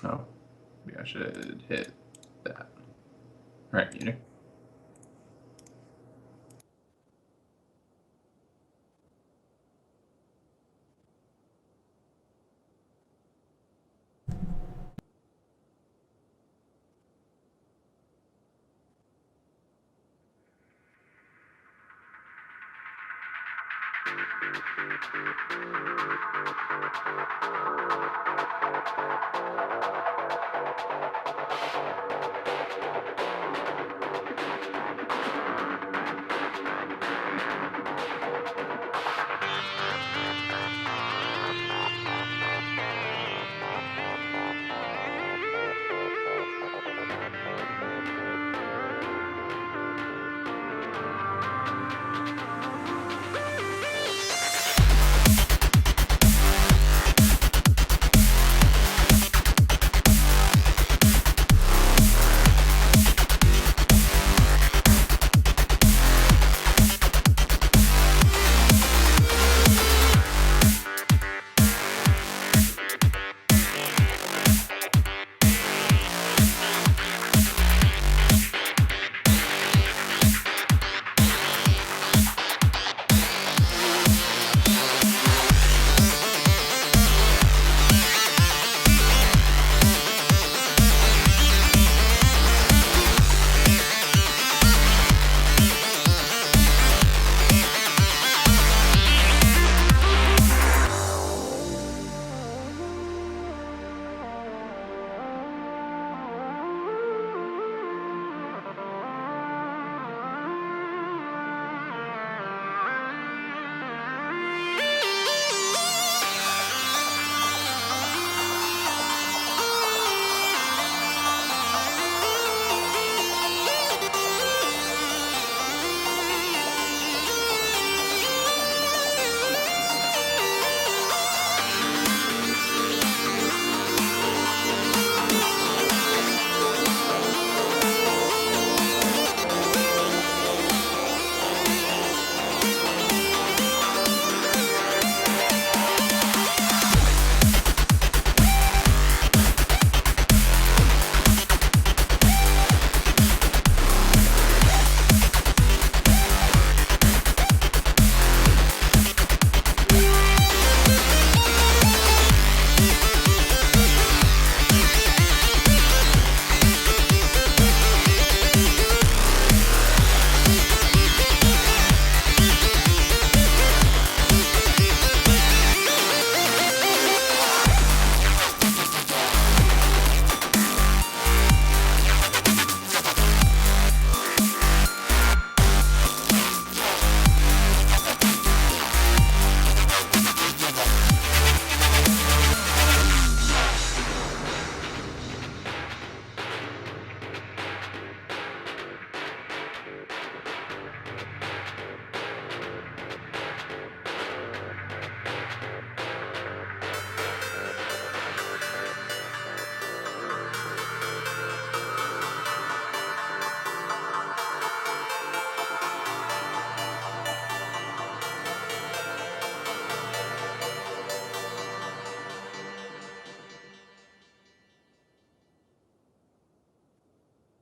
Oh, maybe I should hit that. All right, Munich.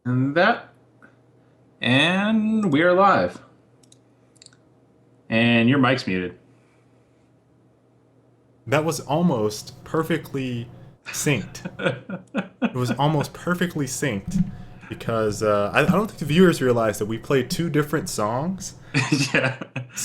And that. And we are live. And your mic's muted. That was almost perfectly synced. It was almost perfectly synced because I don't think the viewers realize that we played two different songs. Yeah.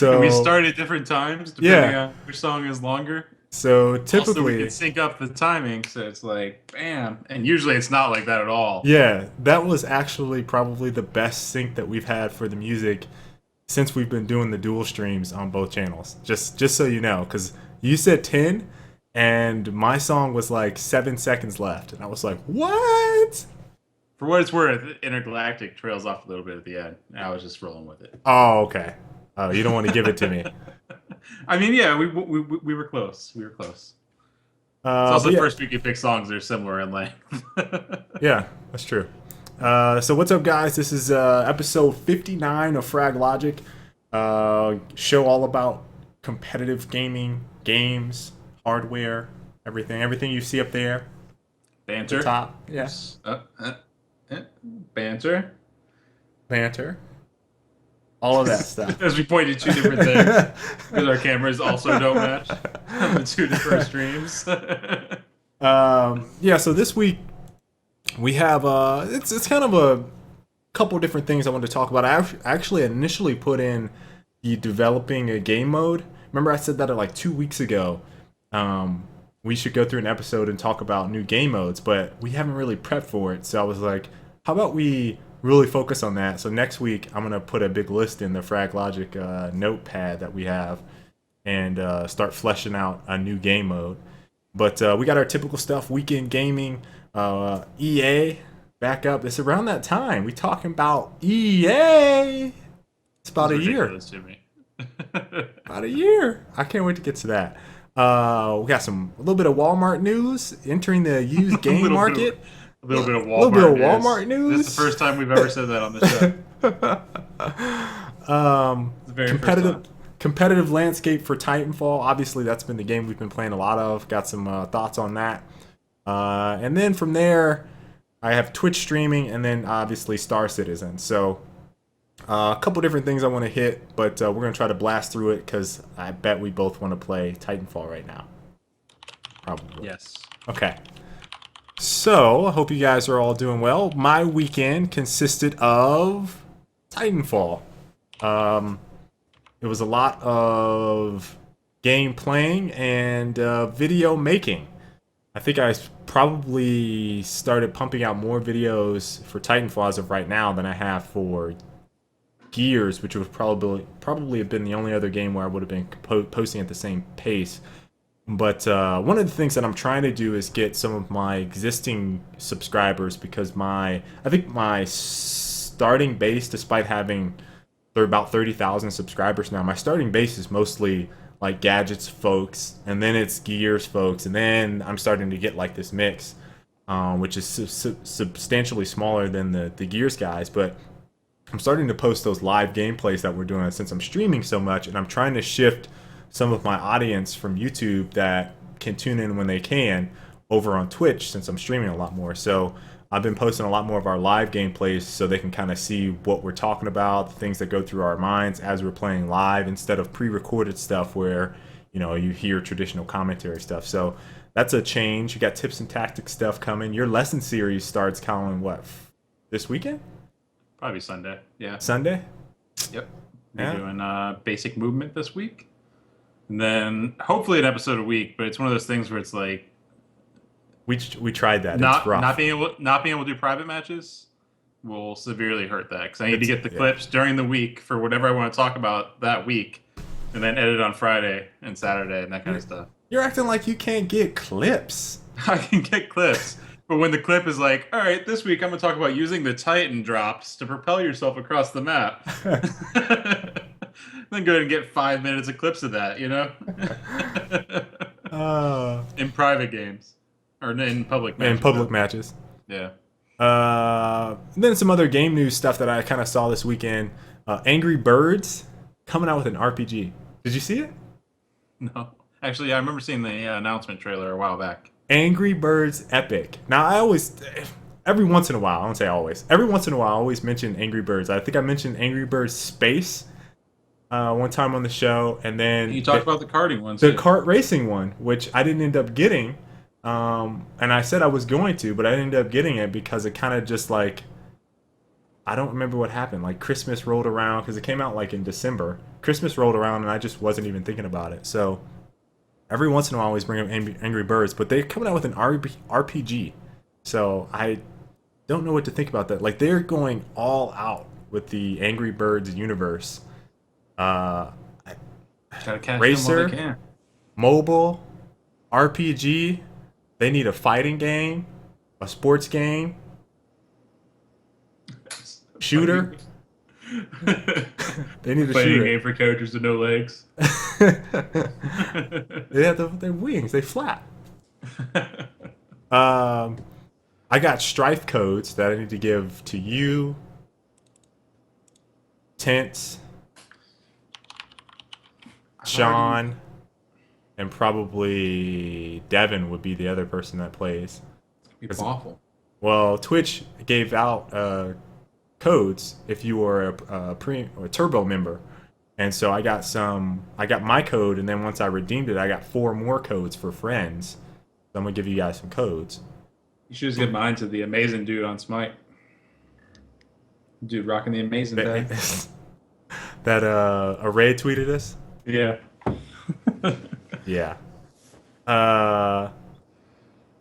And we So start at different times depending yeah, on which song is longer. so Also, we could typically, sync up the timing, so it's like, bam. And usually it's not like that at all. yeah, that was actually probably the best sync that we've had for the music since we've been doing the dual streams on both channels. Just so you know, because you said 10, and my song was like 7 seconds left, and I was like, what? For what it's worth, Intergalactic trails off a little bit at the end. I was just rolling with it. Oh, okay. Oh, you don't want to give it to me. I mean, yeah, we were close. We were close. It's also But the yeah, first few pick songs that are similar in length. yeah, that's true. So what's up, guys? This is episode 59 of Frag Logic. Show all about competitive gaming, games, hardware, everything you see up there. Banter. The top. Yeah. Banter. Banter. All of that stuff. As we pointed two different things because our cameras also don't match on the two different streams. Yeah. So this week we have it's kind of a couple different things I wanted to talk about. I actually initially put in the developing a game mode. Remember I said that like 2 weeks ago. We should go through an episode and talk about new game modes, but we haven't really prepped for it. So I was like, how about we really focus on that? So next week I'm gonna put a big list in the Frag Logic notepad that we have and start fleshing out a new game mode. But we got our typical stuff: weekend gaming, EA back up. It's around that time. We talking about EA. It's about a year. To me. About a year. I can't wait to get to that. We got a little bit of Walmart news entering the used game market. A little bit of Walmart news. This is the first time we've ever said that on the show. Competitive landscape for Titanfall. Obviously, that's been the game we've been playing a lot of. Got some thoughts on that. And then from there, I have Twitch streaming, and then obviously Star Citizen. So a couple different things I want to hit, but we're going to try to blast through it because I bet we both want to play Titanfall right now. Probably. Yes. Okay. So I hope you guys are all doing well. My weekend consisted of Titanfall. It was a lot of game playing and video making. I think I probably started pumping out more videos for Titanfall as of right now than I have for Gears, which would probably have been the only other game where I would have been posting at the same pace. But one of the things that I'm trying to do is get some of my existing subscribers, because I think my starting base, despite having about 30,000 subscribers now, my starting base is mostly like gadgets folks, and then it's Gears folks, and then I'm starting to get like this mix, which is substantially smaller than the Gears guys, but I'm starting to post those live gameplays that we're doing since I'm streaming so much, and I'm trying to shift some of my audience from YouTube that can tune in when they can over on Twitch since I'm streaming a lot more. So I've been posting a lot more of our live gameplays so they can kind of see what we're talking about, the things that go through our minds as we're playing live, instead of pre-recorded stuff where, you hear traditional commentary stuff. So that's a change. You got tips and tactics stuff coming. Your lesson series starts, Colin, what, this weekend? Probably Sunday. Yeah. Sunday? Yep. We're doing basic movement this week. And then hopefully an episode a week, but it's one of those things where it's like we tried that. It's rough. Not being able to do private matches will severely hurt that, because I need to get the clips during the week for whatever I want to talk about that week, and then edit on Friday and Saturday and that kind of stuff. You're acting like you can't get clips. I can get clips, but when the clip is like, all right, this week I'm going to talk about using the Titan drops to propel yourself across the map. Then go ahead and get 5 minutes of clips of that, in private games. Or in public matches. In public matches. Yeah. Then some other game news stuff that I kind of saw this weekend. Angry Birds coming out with an RPG. Did you see it? No. Actually, I remember seeing the announcement trailer a while back. Angry Birds Epic. Now, every once in a while, I won't say always, every once in a while I always mention Angry Birds. I think I mentioned Angry Birds Space one time on the show, and then you talked about the karting one. The kart racing one, which I didn't end up getting. And I said I was going to, but I didn't end up getting it because it kind of just like, I don't remember what happened. Like Christmas rolled around, because it came out like in December. Christmas rolled around and I just wasn't even thinking about it. So every once in a while I always bring up Angry Birds, but they're coming out with an RPG. So I don't know what to think about that. Like, they're going all out with the Angry Birds universe. Racer, mobile, RPG. They need a fighting game, a sports game, shooter. They need a shooter. Game for characters with no legs. They have their wings. They flap. I got strife codes that I need to give to you, Tense, Sean, and probably Devin would be the other person that plays. Be awful. Well, Twitch gave out codes if you were a pre or a turbo member, and so I got my code, and then once I redeemed it, I got 4 more codes for friends. So I'm gonna give you guys some codes. You should just get mine to the amazing dude on Smite. Dude rocking the amazing bag. That Array tweeted us. Yeah. Yeah.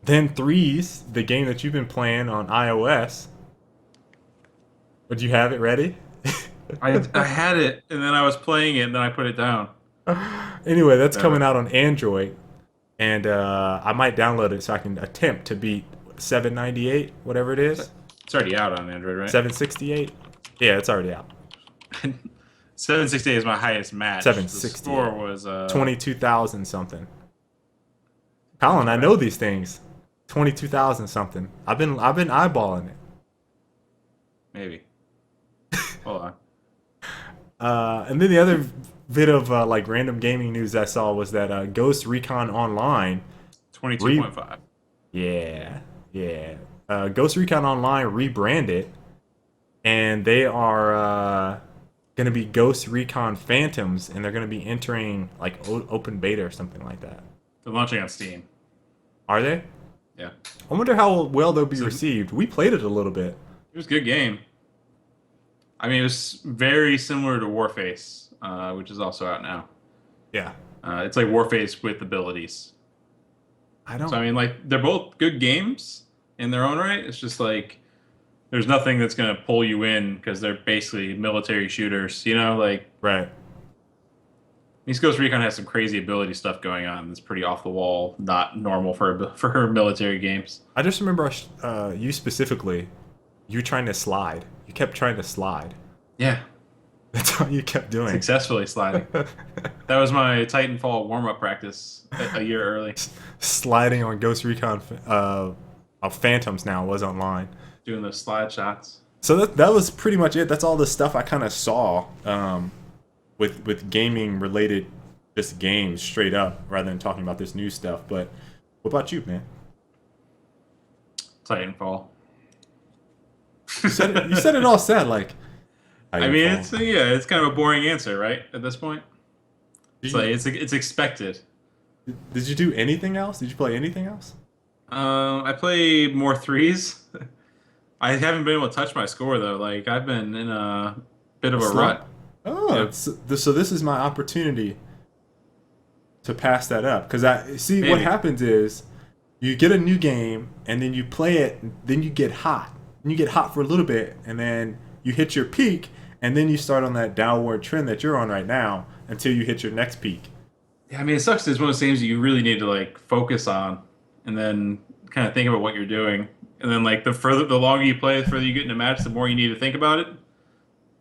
Then Threes, the game that you've been playing on iOS. Would you have it ready? I had it, and then I was playing it, and then I put it down. Anyway, that's coming out on Android, and I might download it so I can attempt to beat 798, whatever it is. It's already out on Android, right? 768? Yeah, it's already out. 768 is my highest match. 768. The score was 22,000 something. Colin, I know these things. 22,000 something. I've been eyeballing it. Maybe. Hold on. And then the other bit of like random gaming news I saw was that Ghost Recon Online 22.5. Yeah. Ghost Recon Online rebranded, and they are going to be Ghost Recon Phantoms, and they're going to be entering like open beta or something like that. They're launching on Steam. Are they? Yeah. I wonder how well they'll be received. We played it a little bit. It was a good game. I mean, it was very similar to Warface, which is also out now. Yeah. It's like Warface with abilities. So I mean, like, they're both good games in their own right. It's just like there's nothing that's going to pull you in because they're basically military shooters, you know? Like, right. East Coast Recon has some crazy ability stuff going on that's pretty off the wall, not normal for military games. I just remember you specifically, you trying to slide. You kept trying to slide. Yeah. That's all you kept doing. Successfully sliding. That was my Titanfall warm-up practice a year early. Sliding on Ghost Recon Phantoms now was online. Doing those slide shots. So that was pretty much it. That's all the stuff I kind of saw with gaming related just games straight up rather than talking about this new stuff. But what about you, man? Titanfall. You said it all sad like. I mean, it's kind of a boring answer, right? At this point, it's expected. Did you do anything else? Did you play anything else? I play more threes. I haven't been able to touch my score though. Like I've been in a bit of a rut. Oh, yep. So this is my opportunity to pass that up because Maybe. What happens is you get a new game and then you play it, then you get hot. And you get hot for a little bit, and then you hit your peak, and then you start on that downward trend that you're on right now until you hit your next peak. Yeah, I mean, it sucks. It's one of those things you really need to like focus on, and then kind of think about what you're doing. And then like the longer you play, the further you get in a match, the more you need to think about it.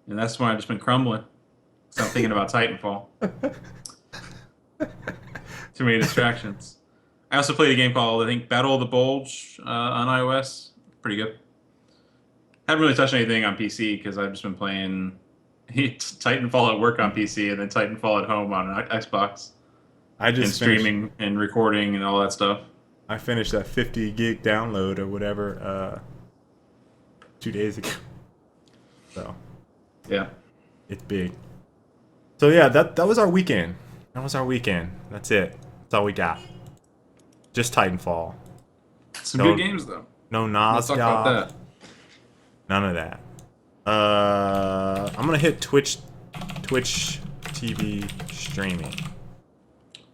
And that's why I've just been crumbling. So I'm thinking about Titanfall. Too many distractions. I also played a game called, I think, Battle of the Bulge on iOS. Pretty good. Haven't really touched anything on PC because I've just been playing Titanfall at work on PC and then Titanfall at home on Xbox. And streaming and recording and all that stuff. I finished that 50 gig download or whatever 2 days ago. So yeah, it's big. So yeah, that was our weekend. That's it. That's all we got. Just Titanfall. Some good games though. No Nosgoth. Let's talk about that. None of that. I'm gonna hit Twitch TV streaming.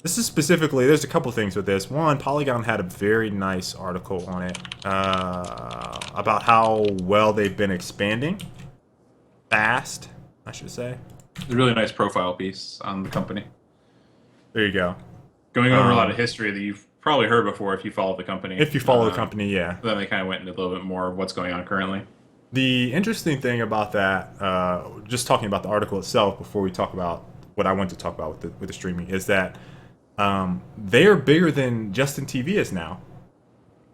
This is specifically, there's a couple things with this. One, Polygon had a very nice article on it about how well they've been expanding. Fast, I should say. It's a really nice profile piece on the company. There you go. Going over a lot of history that you've probably heard before if you follow the company. If you follow the company, yeah. Then they kind of went into a little bit more of what's going on currently. The interesting thing about that, just talking about the article itself before we talk about what I want to talk about with the streaming, is that they are bigger than Justin TV is now.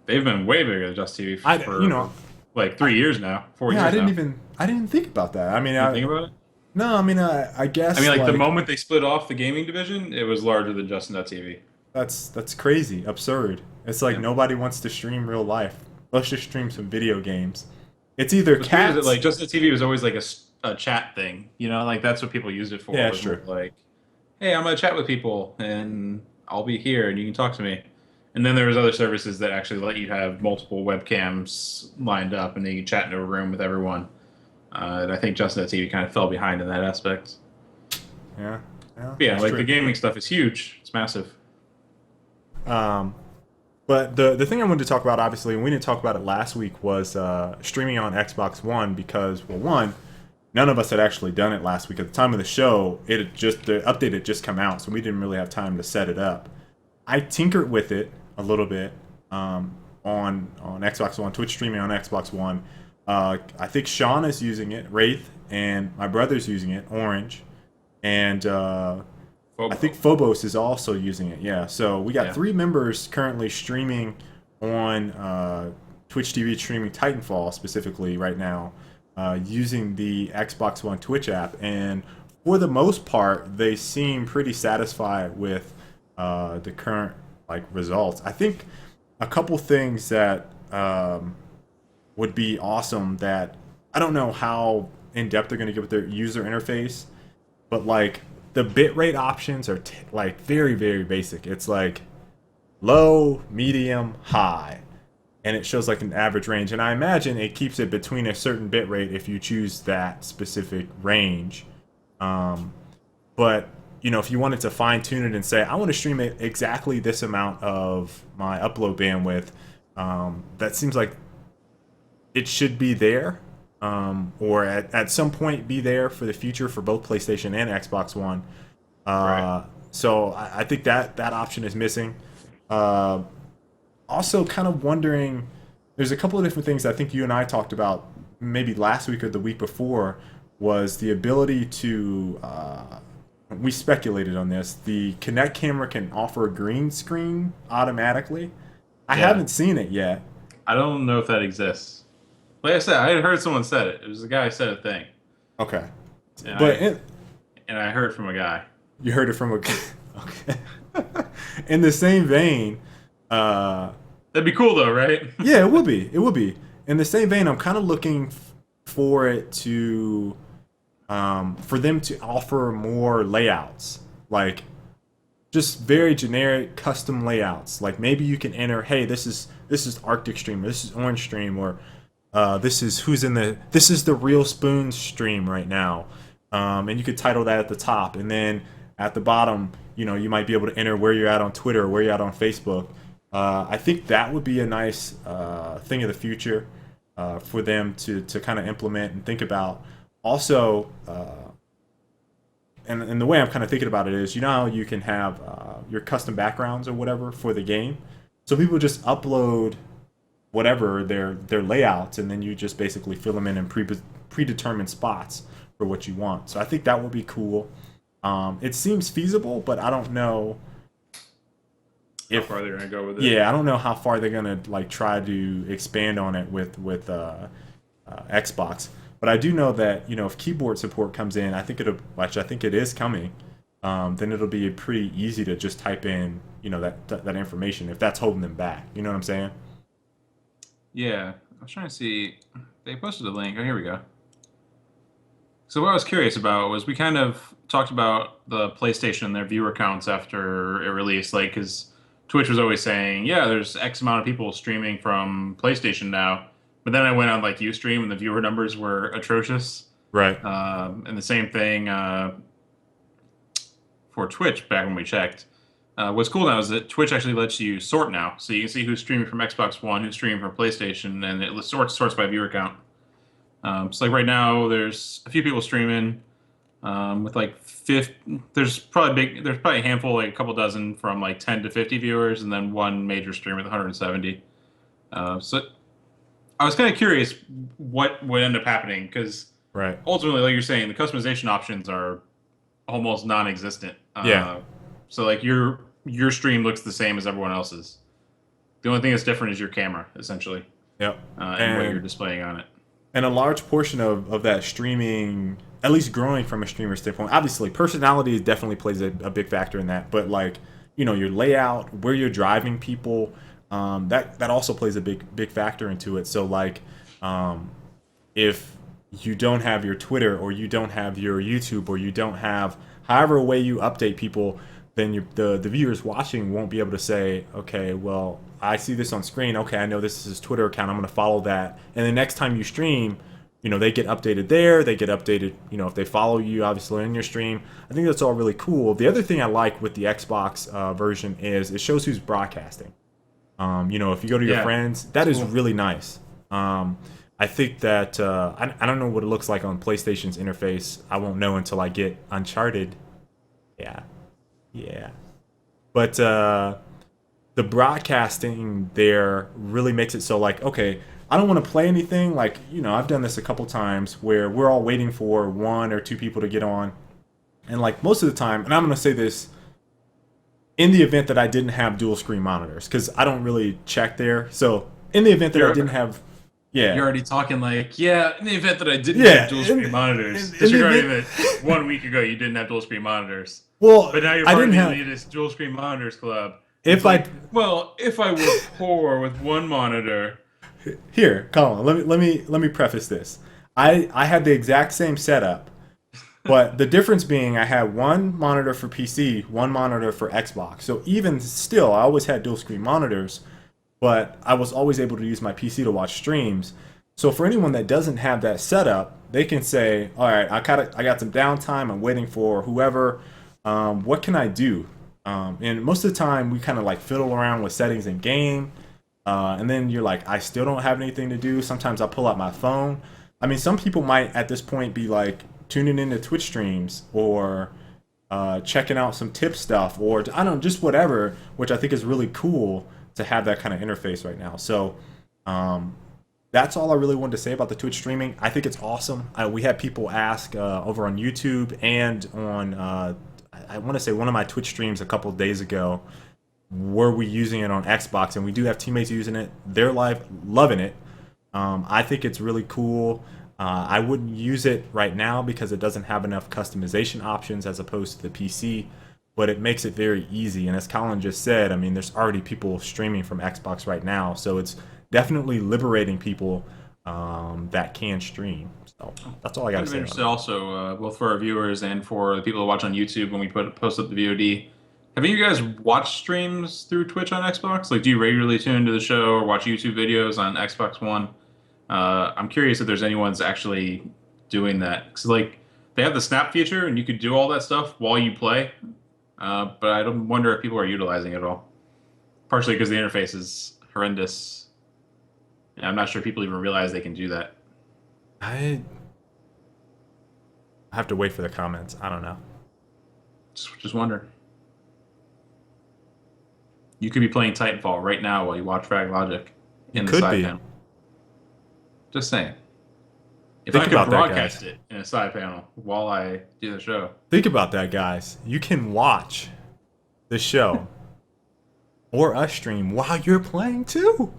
They've been way bigger than Justin TV for like 3 years now, 4 years. I didn't even think about that. I mean, think about it? No, I mean, I guess. I mean, like the moment they split off the gaming division, it was larger than Justin.tv. That's crazy, absurd. It's like nobody wants to stream real life let's just stream some video games. It's either What's weird is that cats. like just the TV was always like a chat thing, you know, like that's what people used it for. Yeah, Was more sure. like, hey, I'm gonna chat with people and I'll be here and you can talk to me. And then there was other services that actually let you have multiple webcams lined up and then you can chat in a room with everyone. And I think Just That TV kind of fell behind in that aspect. Yeah, yeah, But yeah, that's like the true. gaming stuff is huge. It's massive. Um, but the thing I wanted to talk about, obviously, and we didn't talk about it last week, was streaming on Xbox One because, well, one, none of us had actually done it last week. At the time of the show, it had just the update had just come out, so we didn't really have time to set it up. I tinkered with it a little bit on Xbox One, Twitch streaming on Xbox One. I think Sean is using it, Wraith, and my brother's using it, Orange, and I think Phobo. Phobos is also using it. Yeah, so we got Yeah. 3 members currently streaming on Twitch TV, streaming Titanfall specifically right now, using the Xbox One Twitch app, and for the most part, they seem pretty satisfied with the current like results. I think a couple things that would be awesome that I don't know how in depth they're going to get with their user interface, but like the bitrate options are like very very basic. It's like low, medium, high, and it shows like an average range. And I imagine it keeps it between a certain bitrate if you choose that specific range. Um, but if you wanted to fine tune it and say I want to stream it exactly this amount of my upload bandwidth, that seems like it should be there, or at some point be there for the future for both PlayStation and Xbox One. Right. So I think that option is missing. Uh, Also, kind of wondering, there's a couple of different things I think you and I talked about maybe last week or the week before, was the ability to, we speculated on this, the Kinect camera can offer a green screen automatically. I Yeah. haven't seen it yet. I don't know if that exists. Like I said, I had heard someone said it. It was a guy who said a thing, Okay. and But I and I heard from a guy. you heard it from a. Okay. In the same vein, uh, That'd be cool though, right? yeah, it would be. It would be. In the same vein, I'm kind of looking for it to, for them to offer more layouts, like just very generic custom layouts. Like maybe you can enter, hey, this is Arctic Stream, or this is Orange Stream, or this is the Real Spoon stream right now, and you could title that at the top, and then at the bottom, you might be able to enter where you're at on Twitter or where you're at on Facebook. I think that would be a nice thing of the future for them to kind of implement and think about. Also, and the way I'm kind of thinking about it is, how you can have your custom backgrounds or whatever for the game. So people just upload whatever their layouts, and then you just basically fill them in predetermined spots for what you want. So I think that would be cool. It seems feasible, but I don't know How if far they're gonna go with it? yeah, I don't know how far they're gonna like try to expand on it with Xbox. But I do know that if keyboard support comes in, which I think it is coming. Then it'll be pretty easy to just type in that information if that's holding them back. You know what I'm saying? Yeah. I was trying to see. They posted a link. Oh, here we go. So what I was curious about was we kind of talked about the PlayStation and their viewer counts after it released, like because Twitch was always saying, yeah, there's X amount of people streaming from PlayStation now, but then I went on like UStream and the viewer numbers were atrocious. Right. And the same thing for Twitch back when we checked. What's cool now is that Twitch actually lets you sort now, so you can see who's streaming from Xbox One, who's streaming from PlayStation, and it sorts by viewer count. So like right now, there's a few people streaming with like there's probably a handful, like a couple dozen from like 10 to 50 viewers, and then one major stream with 170. So I was kind of curious what would end up happening because Right. ultimately, like you're saying, the customization options are almost non-existent. Yeah. So like your stream looks the same as everyone else's. The only thing that's different is your camera, essentially, Yep. and what you're displaying on it. And a large portion of that streaming, at least growing from a streamer standpoint, obviously personality definitely plays a big factor in that. But like, your layout, where you're driving people, that also plays a big factor into it. So like, if you don't have your Twitter or you don't have your YouTube or you don't have however way you update people, then the viewers watching won't be able to say, okay, well, I see this on screen. Okay, I know this is his Twitter account. I'm going to follow that. And the next time you stream, they get updated there. They get updated, if they follow you, obviously, in your stream. I think that's all really cool. The other thing I like with the Xbox version is it shows who's broadcasting. If you go to your friends, that is really nice. I think that I don't know what it looks like on PlayStation's interface. I won't know until I get Uncharted. Yeah. But the broadcasting there really makes it so like, okay, I don't want to play anything. Like, I've done this a couple times where we're all waiting for one or two people to get on. And like most of the time, and I'm going to say this in the event that I didn't have dual screen monitors, because I don't really check there. So in the event that I didn't have... Yeah. You're already talking like, in the event that I didn't have dual screen monitors. Disregarding that 1 week ago you didn't have dual screen monitors. Well, but now you're part of the elitist dual screen monitors club. If I were poor with one monitor. Here, Colin, let me preface this. I had the exact same setup, but the difference being I had one monitor for PC, one monitor for Xbox. So even still, I always had dual screen monitors, but I was always able to use my PC to watch streams. So for anyone that doesn't have that setup, they can say, all right, I got some downtime. I'm waiting for whoever. What can I do? And most of the time, we kind of like fiddle around with settings in game. And then you're like, I still don't have anything to do. Sometimes I pull out my phone. I mean, some people might at this point be like tuning into Twitch streams or checking out some tip stuff or I don't know, just whatever, which I think is really cool to have that kind of interface right now. So that's all I really wanted to say about the Twitch streaming. I think it's awesome. We had people ask over on YouTube and on, I want to say one of my Twitch streams a couple of days ago, were we using it on Xbox? And we do have teammates using it. They're loving it. I think it's really cool. I wouldn't use it right now because it doesn't have enough customization options as opposed to the PC. But it makes it very easy. And as Colin just said, I mean, there's already people streaming from Xbox right now. So it's definitely liberating people that can stream. So that's all I got to say. I'm interested also, both for our viewers and for the people who watch on YouTube when we post up the VOD. Have you guys watched streams through Twitch on Xbox? Like, do you regularly tune into the show or watch YouTube videos on Xbox One? I'm curious if there's anyone's actually doing that. Because, like, they have the snap feature, and you could do all that stuff while you play. But I don't wonder if people are utilizing it at all. Partially because the interface is horrendous. And I'm not sure people even realize they can do that. I have to wait for the comments. I don't know. Just wonder. You could be playing Titanfall right now while you watch Frag Logic in the side panel. Just saying. If I could broadcast it in a side panel while I do the show. Think about that, guys. You can watch the show or us stream while you're playing too.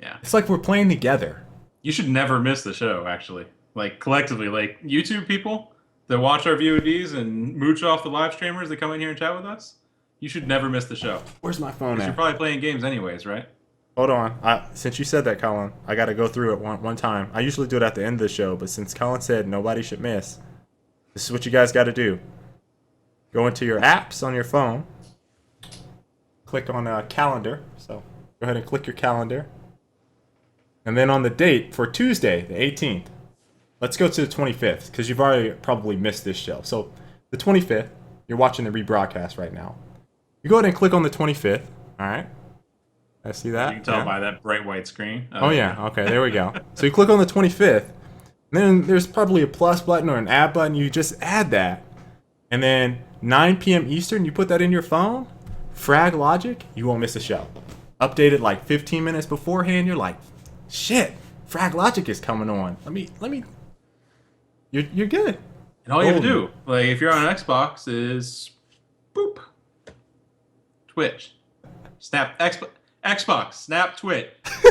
Yeah. It's like we're playing together. You should never miss the show, actually. Like, collectively. Like, YouTube people that watch our VODs and mooch off the live streamers that come in here and chat with us, you should never miss the show. Where's my phone at? You're probably playing games anyways, right? Hold on. Since you said that, Colin, I got to go through it one time. I usually do it at the end of the show, but since Colin said nobody should miss, this is what you guys got to do. Go into your apps on your phone. Click on calendar. So go ahead and click your calendar. And then on the date for Tuesday, the 18th, let's go to the 25th because you've already probably missed this show. So the 25th, you're watching the rebroadcast right now. You go ahead and click on the 25th. All right. I see that. You can tell by that bright white screen. Oh, yeah. Okay, there we go. So you click on the 25th. And then there's probably a plus button or an add button. You just add that. And then 9 p.m. Eastern, you put that in your phone. Frag Logic, you won't miss a show. Updated like 15 minutes beforehand. You're like, shit, Frag Logic is coming on. Let me. You're good. And all you have to do, like if you're on an Xbox, is boop. Twitch. Snap Xbox, snap Twitch.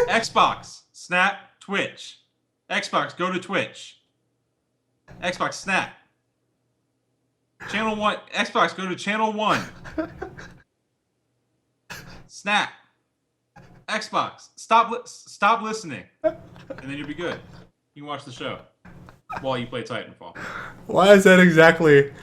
Xbox, snap Twitch. Xbox, go to Twitch. Xbox, snap. Channel 1, Xbox, go to channel 1. Snap. Xbox, stop listening, and then you'll be good. You can watch the show while you play Titanfall. Why is that exactly?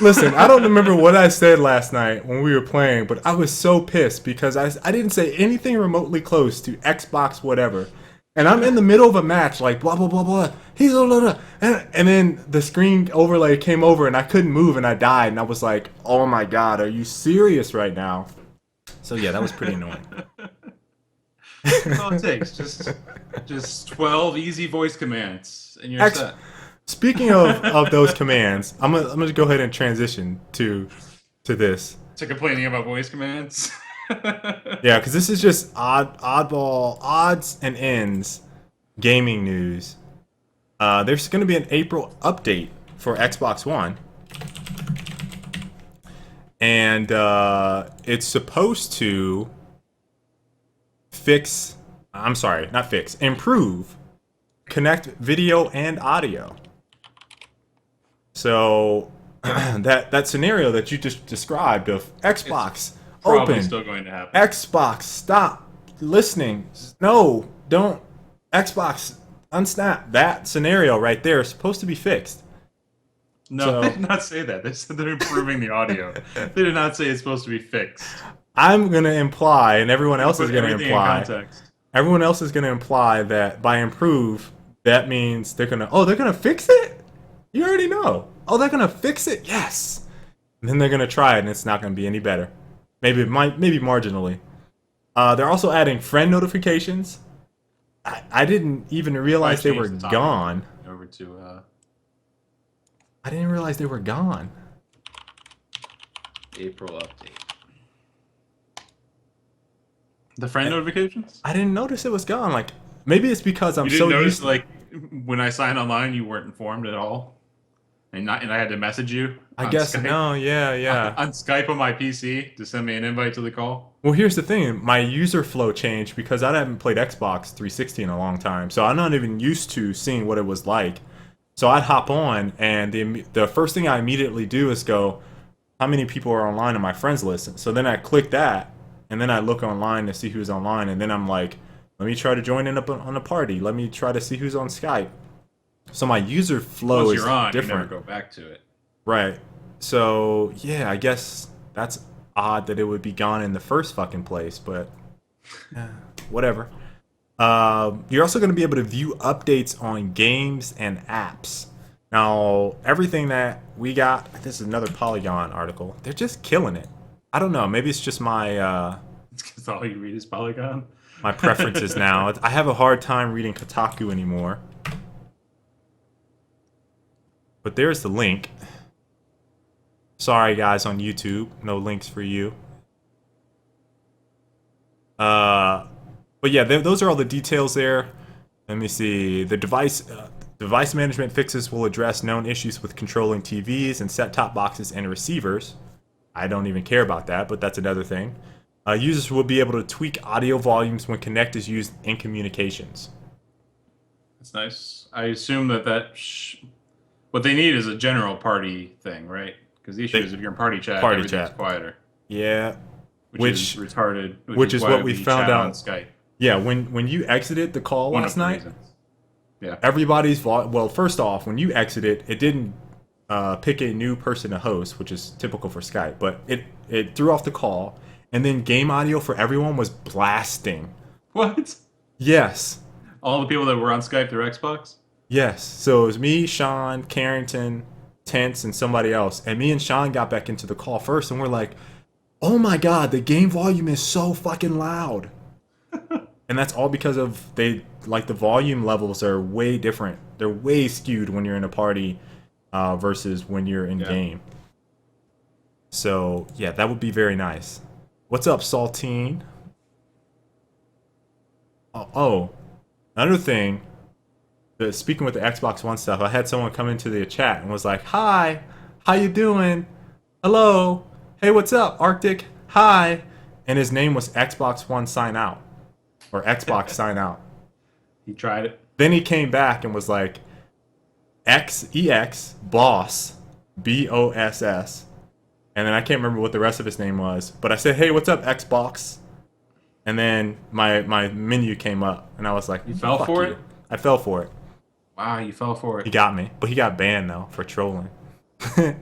Listen, I don't remember what I said last night when we were playing, but I was so pissed because I didn't say anything remotely close to Xbox whatever. And I'm in the middle of a match, like, blah, blah, blah, blah. He's blah, blah, blah. And then the screen overlay came over and I couldn't move and I died. And I was like, oh my God, are you serious right now? So yeah, that was pretty annoying. That's all it takes. Just 12 easy voice commands and you're set. Speaking of those commands, I'm gonna go ahead and transition to this. To complaining about voice commands. Yeah, because this is just oddball odds and ends gaming news. There's going to be an April update for Xbox One, and it's supposed to improve Connect video and audio. So that scenario that you just described of Xbox Probably open, still going to happen. Xbox stop listening, no, don't, Xbox unsnap, that scenario right there is supposed to be fixed. No, they did not say that. They said they're improving the audio. They did not say it's supposed to be fixed. I'm gonna imply, and everyone else is gonna Everything imply. in context. Everyone else is gonna imply that by improve, that means they're gonna fix it. You already know. Oh, they're gonna fix it. Yes. And then they're gonna try it, and it's not gonna be any better. Maybe marginally. They're also adding friend notifications. I didn't even realize they were gone. Over to. I didn't realize they were gone. April update. The friend notifications? I didn't notice it was gone. Like, maybe it's because I'm you so didn't notice, used to... like, when I signed online, you weren't informed at all? And I had to message you? I guess Skype? no, yeah. On Skype on my PC to send me an invite to the call? Well, here's the thing. My user flow changed because I haven't played Xbox 360 in a long time. So I'm not even used to seeing what it was like. So I'd hop on, and the first thing I immediately do is go, how many people are online on my friends list? So then I click that, and then I look online to see who's online, and then I'm like, let me try to join in up on a party. Let me try to see who's on Skype. So my user flow is different. You never go back to it. Right. So, yeah, I guess that's odd that it would be gone in the first fucking place, but whatever. You're also going to be able to view updates on games and apps. Now, everything that we got, this is another Polygon article. They're just killing it. I don't know. Maybe it's just my... it's because all you read is Polygon. My preferences now. I have a hard time reading Kotaku anymore. But there's the link. Sorry, guys, on YouTube. No links for you. But yeah, those are all the details there. Let me see. The device management fixes will address known issues with controlling TVs and set-top boxes and receivers. I don't even care about that, but that's another thing. Users will be able to tweak audio volumes when Connect is used in communications. That's nice. I assume that what they need is a general party thing, right? Because the issue is if you're in party chat, everything's quieter. Yeah. Which is retarded. Which is what we found out on Skype. Yeah, when you exited the call last night, yeah, everybody's well, first off, when you exited, it didn't pick a new person to host, which is typical for Skype, but it threw off the call, and then game audio for everyone was blasting. What? Yes. All the people that were on Skype through Xbox? Yes. So it was me, Sean, Carrington, Tense, and somebody else. And me and Sean got back into the call first, and we're like, oh my God, the game volume is so fucking loud. And that's all because of the volume levels are way different. They're way skewed when you're in a party versus when you're in game. So yeah, that would be very nice. What's up, Saltine? Oh, another thing. Speaking with the Xbox One stuff, I had someone come into the chat and was like, "Hi, how you doing? Hello, hey, what's up, Arctic? Hi," and his name was Xbox One Sign Out or Xbox Sign Out. He tried it. Then he came back and was like, XEX Boss BOSS, and then I can't remember what the rest of his name was, but I said, "Hey, what's up, Xbox?" And then my menu came up, and I was like, You fell "Fuck for you." it? I fell for it. Wow, you fell for He it. got me, but he got banned though for trolling. From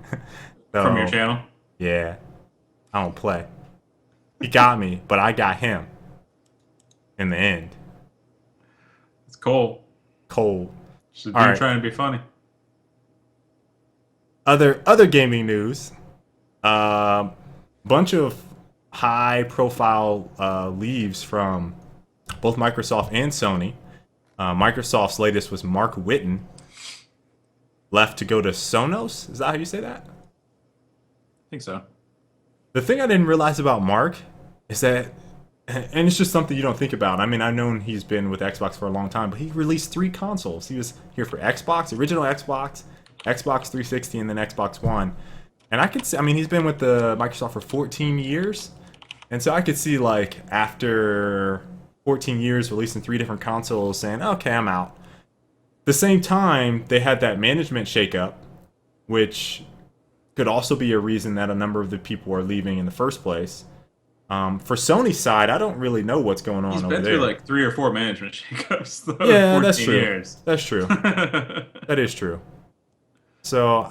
your So channel? yeah, I don't play. He got me, but I got him in the end. It's cold. Cold. Just a All dude right. trying to be funny. Other gaming news. Bunch of high profile leaves from both Microsoft and Sony. Microsoft's latest was Mark Whitten left to go to Sonos. Is that how you say that? I think so. The thing I didn't realize about Mark is that, and it's just something you don't think about. I mean, I've known he's been with Xbox for a long time, but he released 3 consoles. He was here for Xbox, original Xbox, Xbox 360, and then Xbox One. And I could see, I mean, he's been with the Microsoft for 14 years. And so I could see, like, after 14 years releasing 3 different consoles saying, okay, I'm out. The same time, they had that management shakeup, which could also be a reason that a number of the people are leaving in the first place. For Sony's side, I don't really know what's going on He's over been there. through like 3 or 4 management shakeups though in Yeah, 14 that's true. years. That's true. That is true. So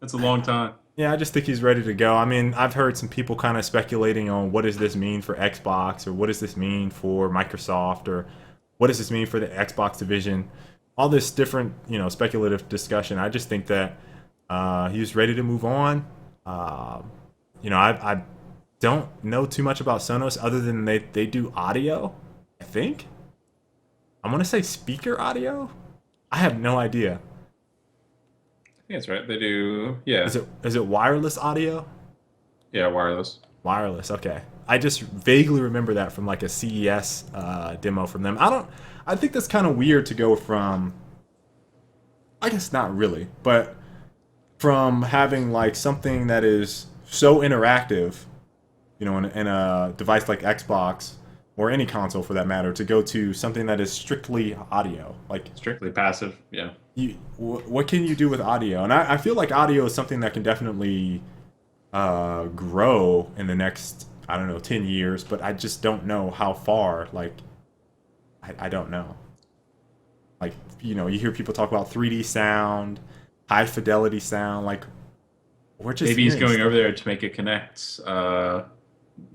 That's a long time. yeah, I just think he's ready to go. I mean, I've heard some people kind of speculating on what does this mean for Xbox, or what does this mean for Microsoft, or what does this mean for the Xbox division. All this different, speculative discussion. I just think that he was ready to move on. I don't know too much about Sonos other than they do audio. I think I want to say speaker audio. I have no idea. I think that's right. They do. Yeah. Is it wireless audio? Yeah, wireless. Wireless. Okay. I just vaguely remember that from like a CES demo from them. I think that's kind of weird to go from. I guess not really, but from having like something that is so interactive, in a device like Xbox or any console for that matter, to go to something that is strictly audio. Like, Strictly passive. Yeah. what can you do with audio? And I feel like audio is something that can definitely grow in the next, I don't know, 10 years, but I just don't know how far. Like, I don't know. Like, you hear people talk about 3D sound, high fidelity sound. Like, we're just Maybe he's hearing going stuff. over there to make a Connect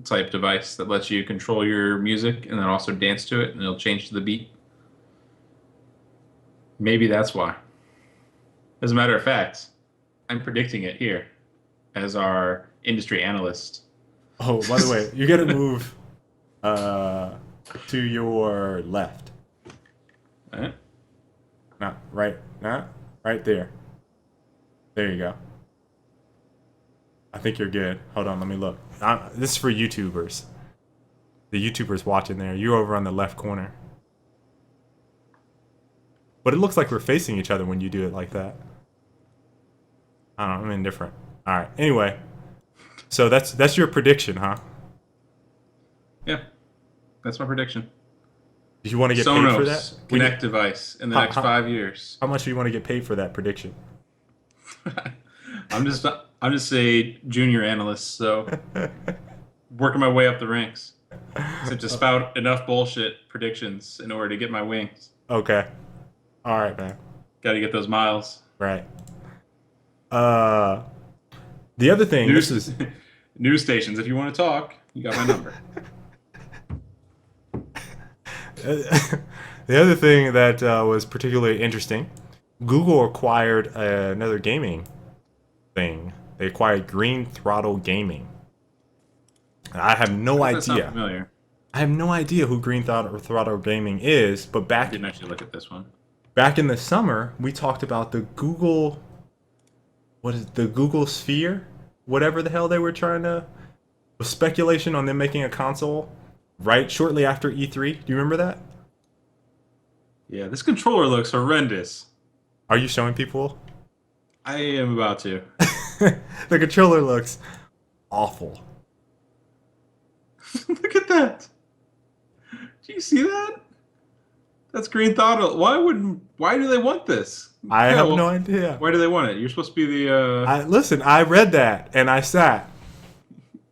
type device that lets you control your music and then also dance to it, and it'll change to the beat. Maybe that's why. As a matter of fact, I'm predicting it here as our industry analyst. Oh, by the way, you got to move to your left. Alright. Not right. Not right there. There you go. I think you're good. Hold on, let me look. This is for YouTubers. The YouTubers watching there. You're over on the left corner. But it looks like we're facing each other when you do it like that. I don't know. I'm indifferent. All right. Anyway, so that's your prediction, huh? Yeah, that's my prediction. Do you want to get paid for that? Sonos Connect device in the next 5 years. How much do you want to get paid for that prediction? I'm just a junior analyst, so working my way up the ranks. So I have to spout enough bullshit predictions in order to get my wings. Okay. All right, man. Got to get those miles. Right. The other thing. News, This is news stations. If you want to talk, you got my number. the other thing that was particularly interesting. Google acquired another gaming thing. They acquired Green Throttle Gaming. And I have no That sounds idea. familiar. I have no idea who Green Throttle Gaming is, but I didn't actually look at this one. back in the summer, we talked about the Google, the Google Sphere, whatever the hell they were trying to, was speculation on them making a console right shortly after E3. Do you remember that? Yeah, this controller looks horrendous. Are you showing people? I am about to. The controller looks awful. Look at that. Do you see that? That's Green Throttle. Why do they want this? I Yeah, have well, no idea. Why do they want it? You're supposed to be the Listen, I read that and I sat.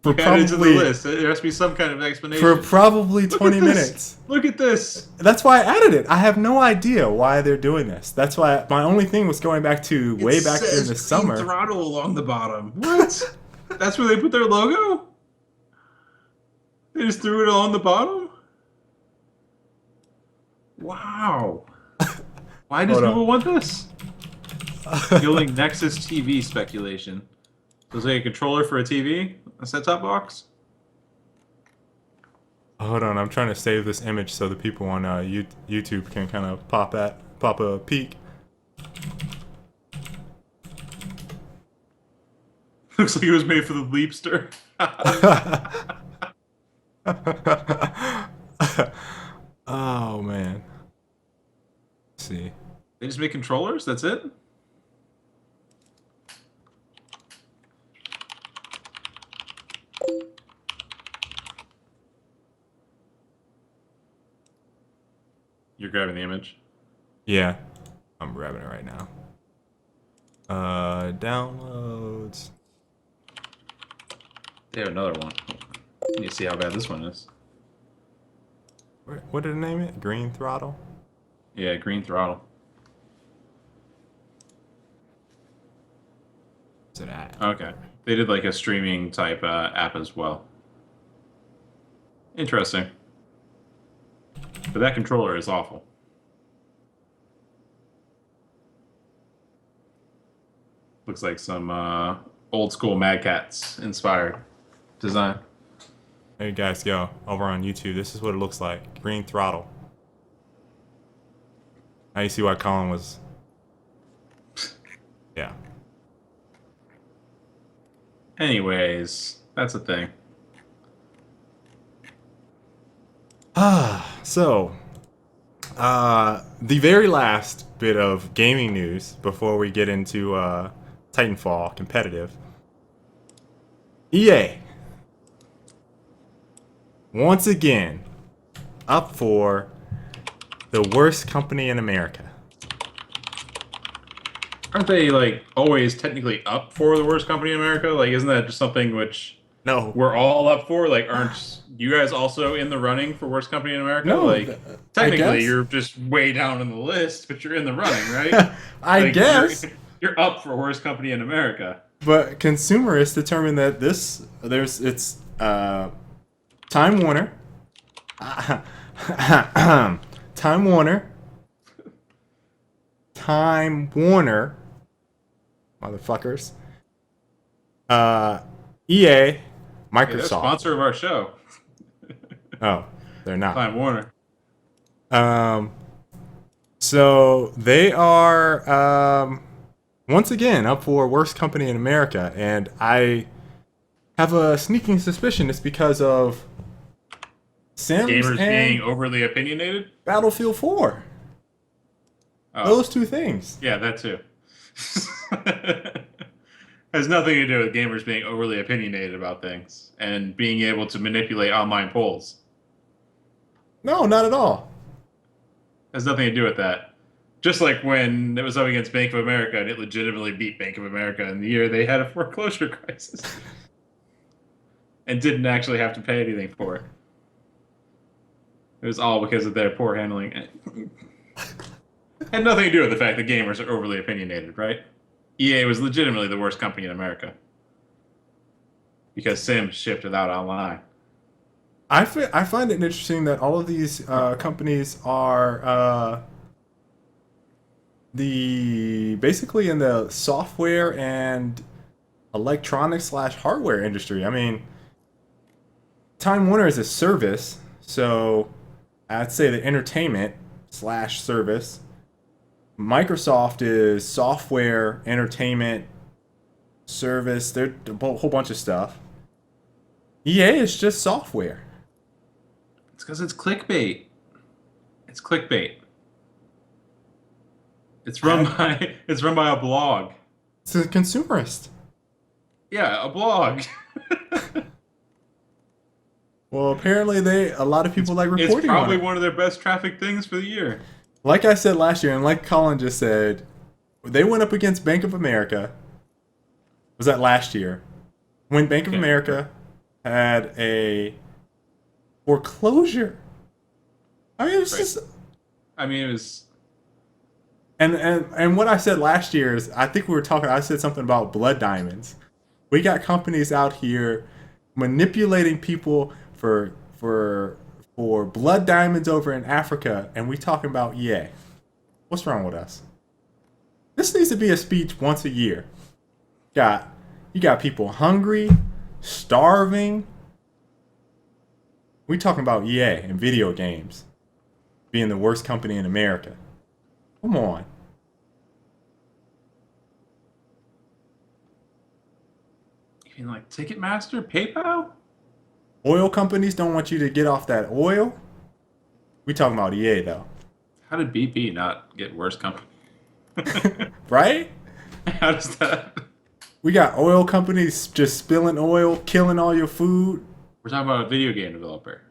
For Add it to the probably list. There has to be some kind of explanation. for probably 20 minutes. Look at this. That's why I added it. I have no idea why they're doing this. That's why my only thing was going back to way back during the summer. Throttle along the bottom. What? That's where they put their logo? They just threw it on the bottom? Wow. Why does Google want this? Fueling Nexus TV speculation. So is it a controller for a TV? A set-top box? Hold on, I'm trying to save this image so the people on YouTube can kind of pop a peek. Looks like it was made for the Leapster. Oh man. Let's see. They just make controllers? That's it? You're grabbing the image? Yeah, I'm grabbing it right now. Downloads. They have another one. You need to see how bad this one is. What did I name it? Green Throttle? Yeah, Green Throttle. What's it at? Okay. They did like a streaming type app as well. Interesting. But that controller is awful. Looks like some old school Mad Catz inspired design. There you guys go. Over on YouTube, this is what it looks like. Green Throttle. Now you see why Colin was... Yeah. Anyways, that's a thing. So, the very last bit of gaming news before we get into Titanfall competitive. EA, once again, up for the worst company in America. Aren't they like always technically up for the worst company in America? Like, isn't that just something which No. we're all up for? Like, aren't you guys also in the running for worst company in America? No, like, I technically guess. you're just way down in the list, but you're in the running, right? I Like, guess. you're up for worst company in America. But consumerists determined that it's Time Warner, Time Warner, motherfuckers, EA, Hey, they're Microsoft. sponsor of our show. Oh, they're not. Time Warner. So they are once again up for worst company in America, and I have a sneaking suspicion it's because of Sims Gamers and being overly opinionated. Battlefield 4. Oh, Those two things. yeah, that too. Has nothing to do with gamers being overly opinionated about things and being able to manipulate online polls. No, not at all. Has nothing to do with that. Just like when it was up against Bank of America and it legitimately beat Bank of America in the year they had a foreclosure crisis. And didn't actually have to pay anything for it. It was all because of their poor handling. Had nothing to do with the fact that gamers are overly opinionated, right? EA was legitimately the worst company in America. Because Sims shipped without online. I find it interesting that all of these companies are basically in the software and electronics / hardware industry. I mean, Time Warner is a service, so I'd say the entertainment / service. Microsoft is software, entertainment, service. They're a whole bunch of stuff. EA is just software. It's because it's clickbait. It's clickbait. It's run by a blog. It's a consumerist. Yeah, a blog. Well, apparently a lot of people like reporting It's probably on it. one of their best traffic things for the year. Like I said last year, and like Colin just said, they went up against Bank of America. Was that last year? When Bank of Okay. America had a foreclosure. I mean, it was Right. just. I mean, it was. And what I said last year is, I think we were talking. I said something about blood diamonds. We got companies out here manipulating people for blood diamonds over in Africa, and we talking about EA. What's wrong with us? This needs to be a speech once a year. Got you got people hungry, starving. We talking about EA and video games being the worst company in America. Come on. You mean like Ticketmaster, PayPal? Oil companies don't want you to get off that oil. We talking about EA though, How did BP not get worse company? right? How does that? We got oil companies just spilling oil, killing all your food. We're talking about a video game developer.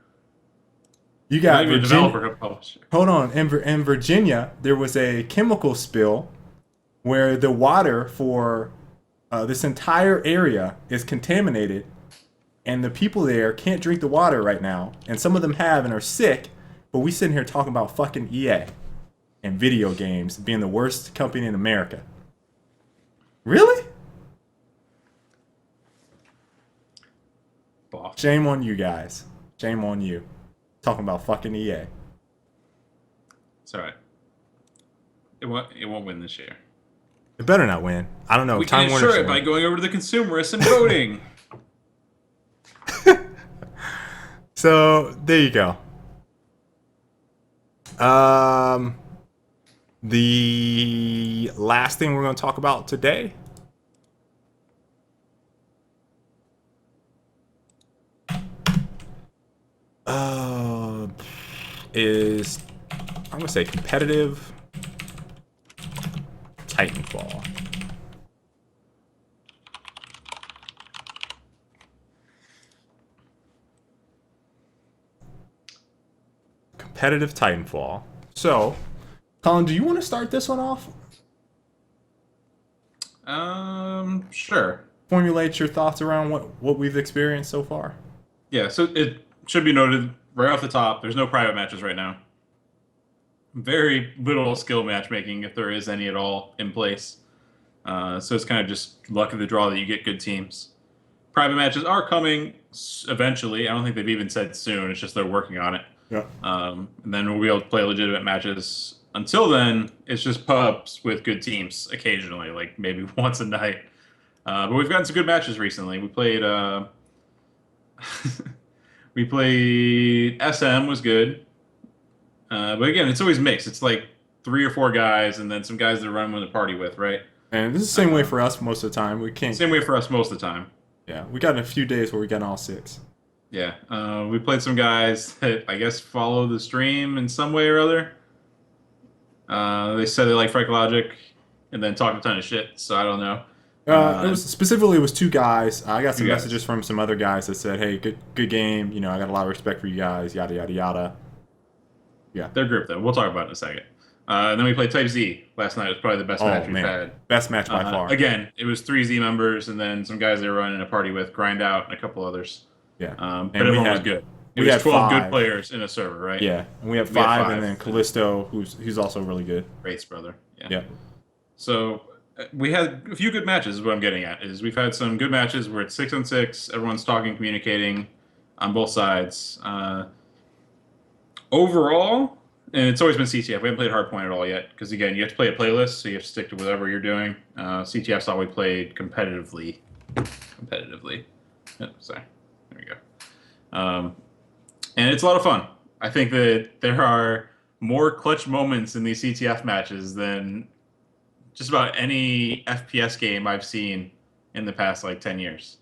You Not got even a Virginia. developer, a publisher. Hold on, in Virginia, there was a chemical spill where the water for this entire area is contaminated, and the people there can't drink the water right now, and some of them have and are sick. But we sitting here talking about fucking EA and video games being the worst company in America. Really? Boss. Shame on you guys. Shame on you. Talking about fucking EA. It's all right. It won't win this year. It better not win. I don't know. We Time can Warner ensure should it by win. going over to the consumerists and voting. So there you go. The last thing we're going to talk about today is, I'm going to say, competitive Titanfall. Competitive Titanfall. So, Colin, do you want to start this one off? Sure. Formulate your thoughts around what we've experienced so far. Yeah, so it should be noted right off the top, there's no private matches right now. Very little skill matchmaking, if there is any at all, in place. So it's kind of just luck of the draw that you get good teams. Private matches are coming eventually. I don't think they've even said soon. It's just they're working on it. Yeah. And then we'll be able to play legitimate matches. Until then, it's just pubs with good teams occasionally, like maybe once a night. But we've gotten some good matches recently. We played we played SM was good. But again, it's always mixed. It's like 3 or 4 guys and then some guys that run with the party with, right? And this is the same way for us most of the time. We can't. Same way for us most of the time. Yeah, we got a few days where we got all 6. Yeah. We played some guys that I guess follow the stream in some way or other. They said they like Frag Logic and then talked a ton of shit, so I don't know. It was 2 guys. I got some 2 guys. messages from some other guys that said, "Hey, good game. You know, I got a lot of respect for you guys. Yada yada yada." Yeah, Their group, though. We'll talk about it in a second. And then we played Type Z last night. It was probably the best match we've had. Best match by far. Again, it was 3 Z members and then some guys they were running a party with, Grind Out, and a couple others. Yeah, But and everyone was good. It we was had 12 5. good players in a server, right? Yeah, and we had We had 5, 5. and then Callisto, who's also really good. Rates brother. Yeah. Yeah. So we had a few good matches. Is what I'm getting at is we've had some good matches where it's 6-on-6. Everyone's talking, communicating on both sides. Overall, and it's always been CTF. We haven't played Hardpoint at all yet because again, you have to play a playlist, so you have to stick to whatever you're doing. CTF's always played competitively. Oh, sorry, there we go. And it's a lot of fun. I think that there are more clutch moments in these CTF matches than just about any FPS game I've seen in the past like 10 years.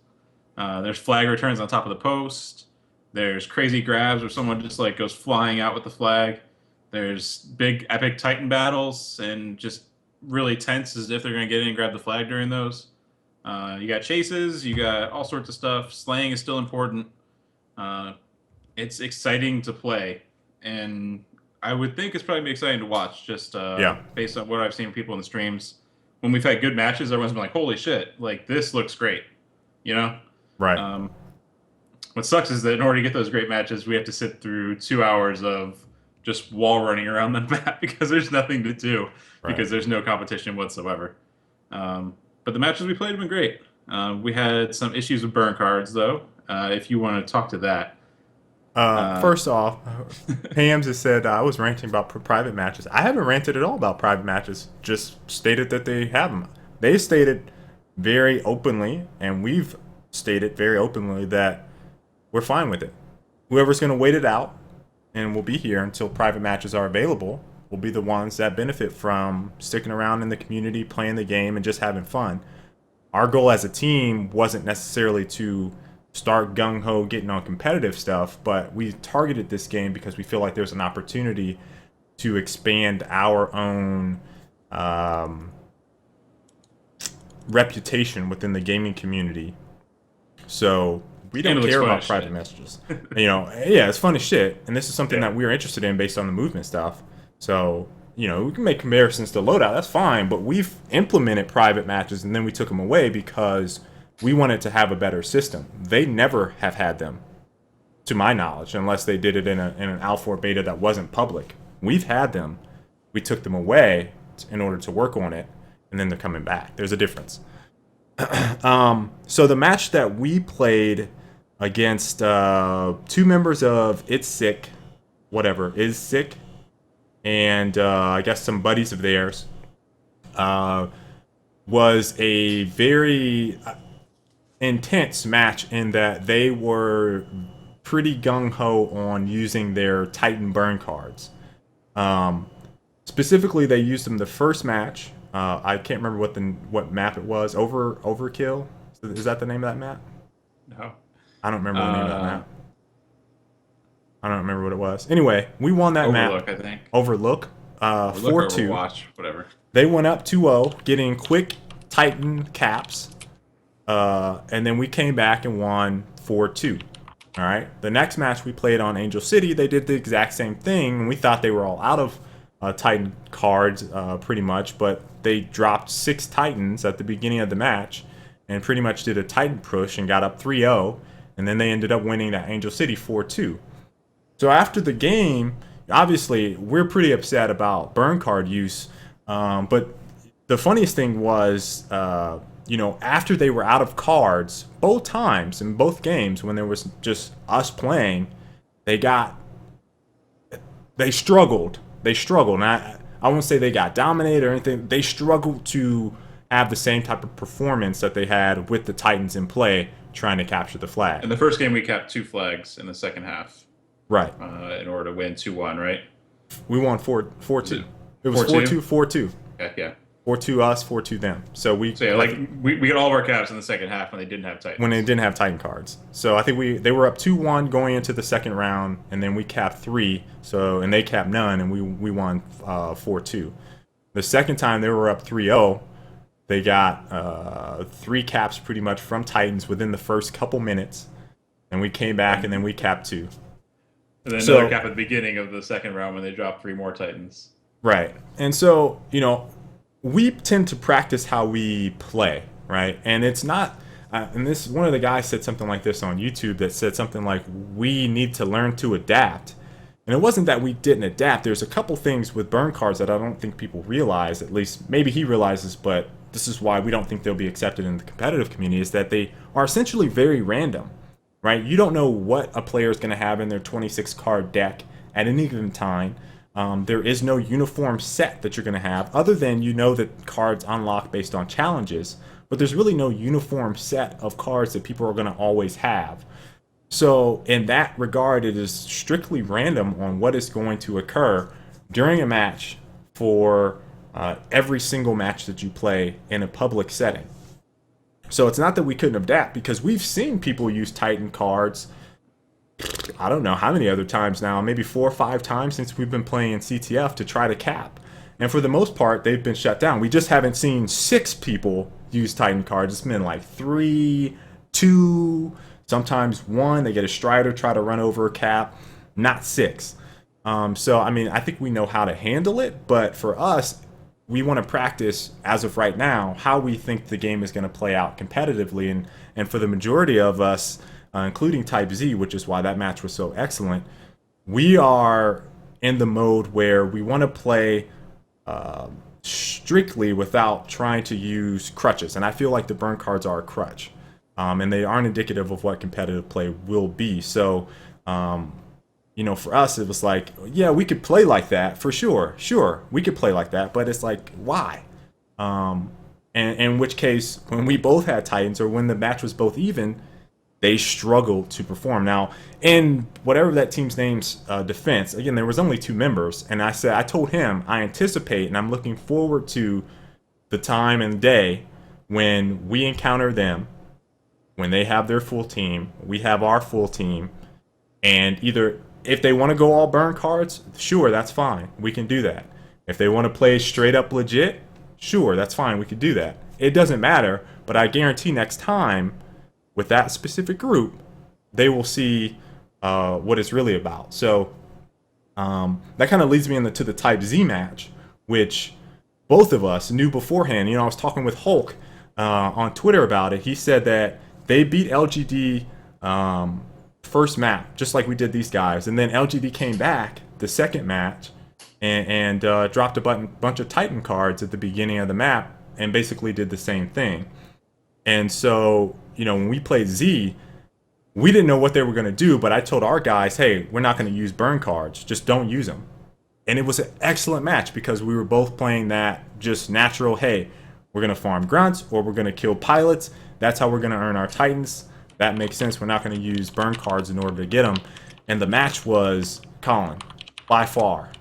There's flag returns on top of the post. There's crazy grabs where someone just like goes flying out with the flag. There's big epic Titan battles and just really tense as if they're going to get in and grab the flag during those. You got chases, you got all sorts of stuff. Slaying is still important. It's exciting to play, and I would think it's probably be exciting to watch just based on what I've seen from people in the streams. When we've had good matches, everyone's been like, holy shit, like this looks great, you know? Right. What sucks is that in order to get those great matches, we have to sit through 2 hours of just wall running around the map because there's nothing to do Right. because there's no competition whatsoever. But the matches we played have been great. We had some issues with burn cards, though. If you want to talk to that, First off, Hams has said I was ranting about private matches. I haven't ranted at all about private matches. Just stated that they have them. They stated very openly, and we've stated very openly that we're fine with it. Whoever's going to wait it out and will be here until private matches are available will be the ones that benefit from sticking around in the community, playing the game, and just having fun. Our goal as a team wasn't necessarily to start gung-ho getting on competitive stuff, but we targeted this game because we feel like there's an opportunity to expand our own reputation within the gaming community. So we don't care about private messages. Yeah, it's fun as shit, and this is something that we're interested in based on the movement stuff. So, we can make comparisons to loadout, that's fine, but we've implemented private matches and then we took them away because we wanted to have a better system. They never have had them, to my knowledge, unless they did it in an alpha or beta that wasn't public. We've had them. We took them away in order to work on it, and then they're coming back. There's a difference. So the match that we played against 2 members of It's Sick, Is Sick, and I guess some buddies of theirs, was a very intense match in that they were pretty gung-ho on using their Titan burn cards. Specifically, they used them the first match. I can't remember what map it was. Overkill? Is that the name of that map? No. I don't remember the name of that map. I don't remember what it was. Anyway, we won that map. Overlook, I think. Overlook. 4-2. Overwatch, whatever. They went up 2-0, getting quick Titan caps. And then we came back and won 4-2. All right. The next match we played on Angel City, they did the exact same thing. And we thought they were all out of Titan cards pretty much. But they dropped 6 Titans at the beginning of the match and pretty much did a Titan push and got up 3-0. And then they ended up winning that Angel City 4-2. So after the game, obviously, we're pretty upset about burn card use. But the funniest thing was, after they were out of cards, both times in both games, when there was just us playing, they struggled. And I won't say they got dominated or anything. They struggled to have the same type of performance that they had with the Titans in play, trying to capture the flag. In the first game, we capped 2 flags in the second half. Right. In order to win 2-1, right? We won 4-2. It was 4-2, 4-2. Yeah. 4-2 us, 4-2 them. So we got all of our caps in the second half when they didn't have Titans. When they didn't have Titan cards. So I think they were up 2-1 going into the second round, and then we capped 3. And they capped none, and we won 4-2. The second time they were up 3-0, they got 3 caps pretty much from Titans within the first couple minutes, and we came back and then we capped 2. And then another cap at the beginning of the second round when they dropped 3 more Titans. Right. And so, we tend to practice how we play, right? And it's not, and this, one of the guys said something like this on YouTube that said something like, we need to learn to adapt. And it wasn't that we didn't adapt. There's a couple things with burn cards that I don't think people realize, at least maybe he realizes, but this is why we don't think they'll be accepted in the competitive community, is that they are essentially very random, right? You don't know what a player is going to have in their 26 card deck at any given time. There is no uniform set that you're going to have, other than that cards unlock based on challenges, but there's really no uniform set of cards that people are going to always have. So in that regard, it is strictly random on what is going to occur during a match for every single match that you play in a public setting. So it's not that we couldn't adapt, because we've seen people use Titan cards, I don't know how many other times now, maybe 4 or 5 times since we've been playing CTF to try to cap. And for the most part, they've been shut down. We just haven't seen 6 people use Titan cards. It's been like 3, 2, sometimes 1. They get a Strider, try to run over a cap, not 6. So, I think we know how to handle it. But for us, we want to practice, as of right now, how we think the game is going to play out competitively. And for the majority of us, including Type Z, which is why that match was so excellent. We are in the mode where we want to play strictly without trying to use crutches, and I feel like the burn cards are a crutch, and they aren't indicative of what competitive play will be. So, for us, it was like, yeah, we could play like that for sure. Sure, we could play like that, but it's like, why? And in which case, when we both had Titans, or when the match was both even, they struggled to perform. Now, in whatever that team's name's defense, again, there was only 2 members, and I told him, I anticipate and I'm looking forward to the time and day when we encounter them, when they have their full team, we have our full team, and either if they want to go all burn cards, sure, that's fine, we can do that. If they want to play straight up legit, sure, that's fine, we can do that. It doesn't matter, but I guarantee next time, with that specific group, they will see what it's really about. So that kind of leads me into the Type Z match, which both of us knew beforehand. I was talking with Hulk on Twitter about it. He said that they beat LGD first map, just like we did these guys. And then LGD came back the second match and dropped a bunch of Titan cards at the beginning of the map and basically did the same thing. And so, when we played Z, we didn't know what they were going to do, but I told our guys, hey, we're not going to use burn cards. Just don't use them. And it was an excellent match because we were both playing that just natural, hey, we're going to farm grunts or we're going to kill pilots. That's how we're going to earn our Titans. That makes sense. We're not going to use burn cards in order to get them. And the match was, Colin, by far,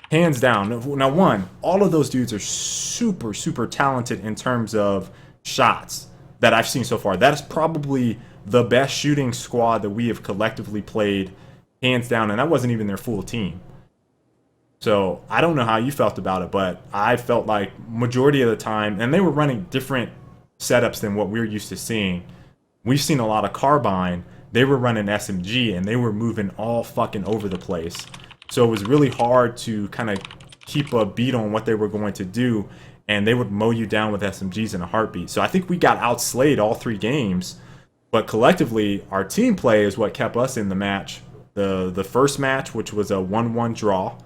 hands down. Now, one, all of those dudes are super, super talented in terms of shots that I've seen so far. That is probably the best shooting squad that we have collectively played, hands down, and that wasn't even their full team. So I don't know how you felt about it, but I felt like majority of the time, and they were running different setups than what we're used to seeing. We've seen a lot of Carbine. They were running SMG, and they were moving all fucking over the place. So it was really hard to kind of keep a beat on what they were going to do, and they would mow you down with SMGs in a heartbeat. So I think we got outslayed all 3 games, but collectively, our team play is what kept us in the match. The first match, which was a 1-1 draw.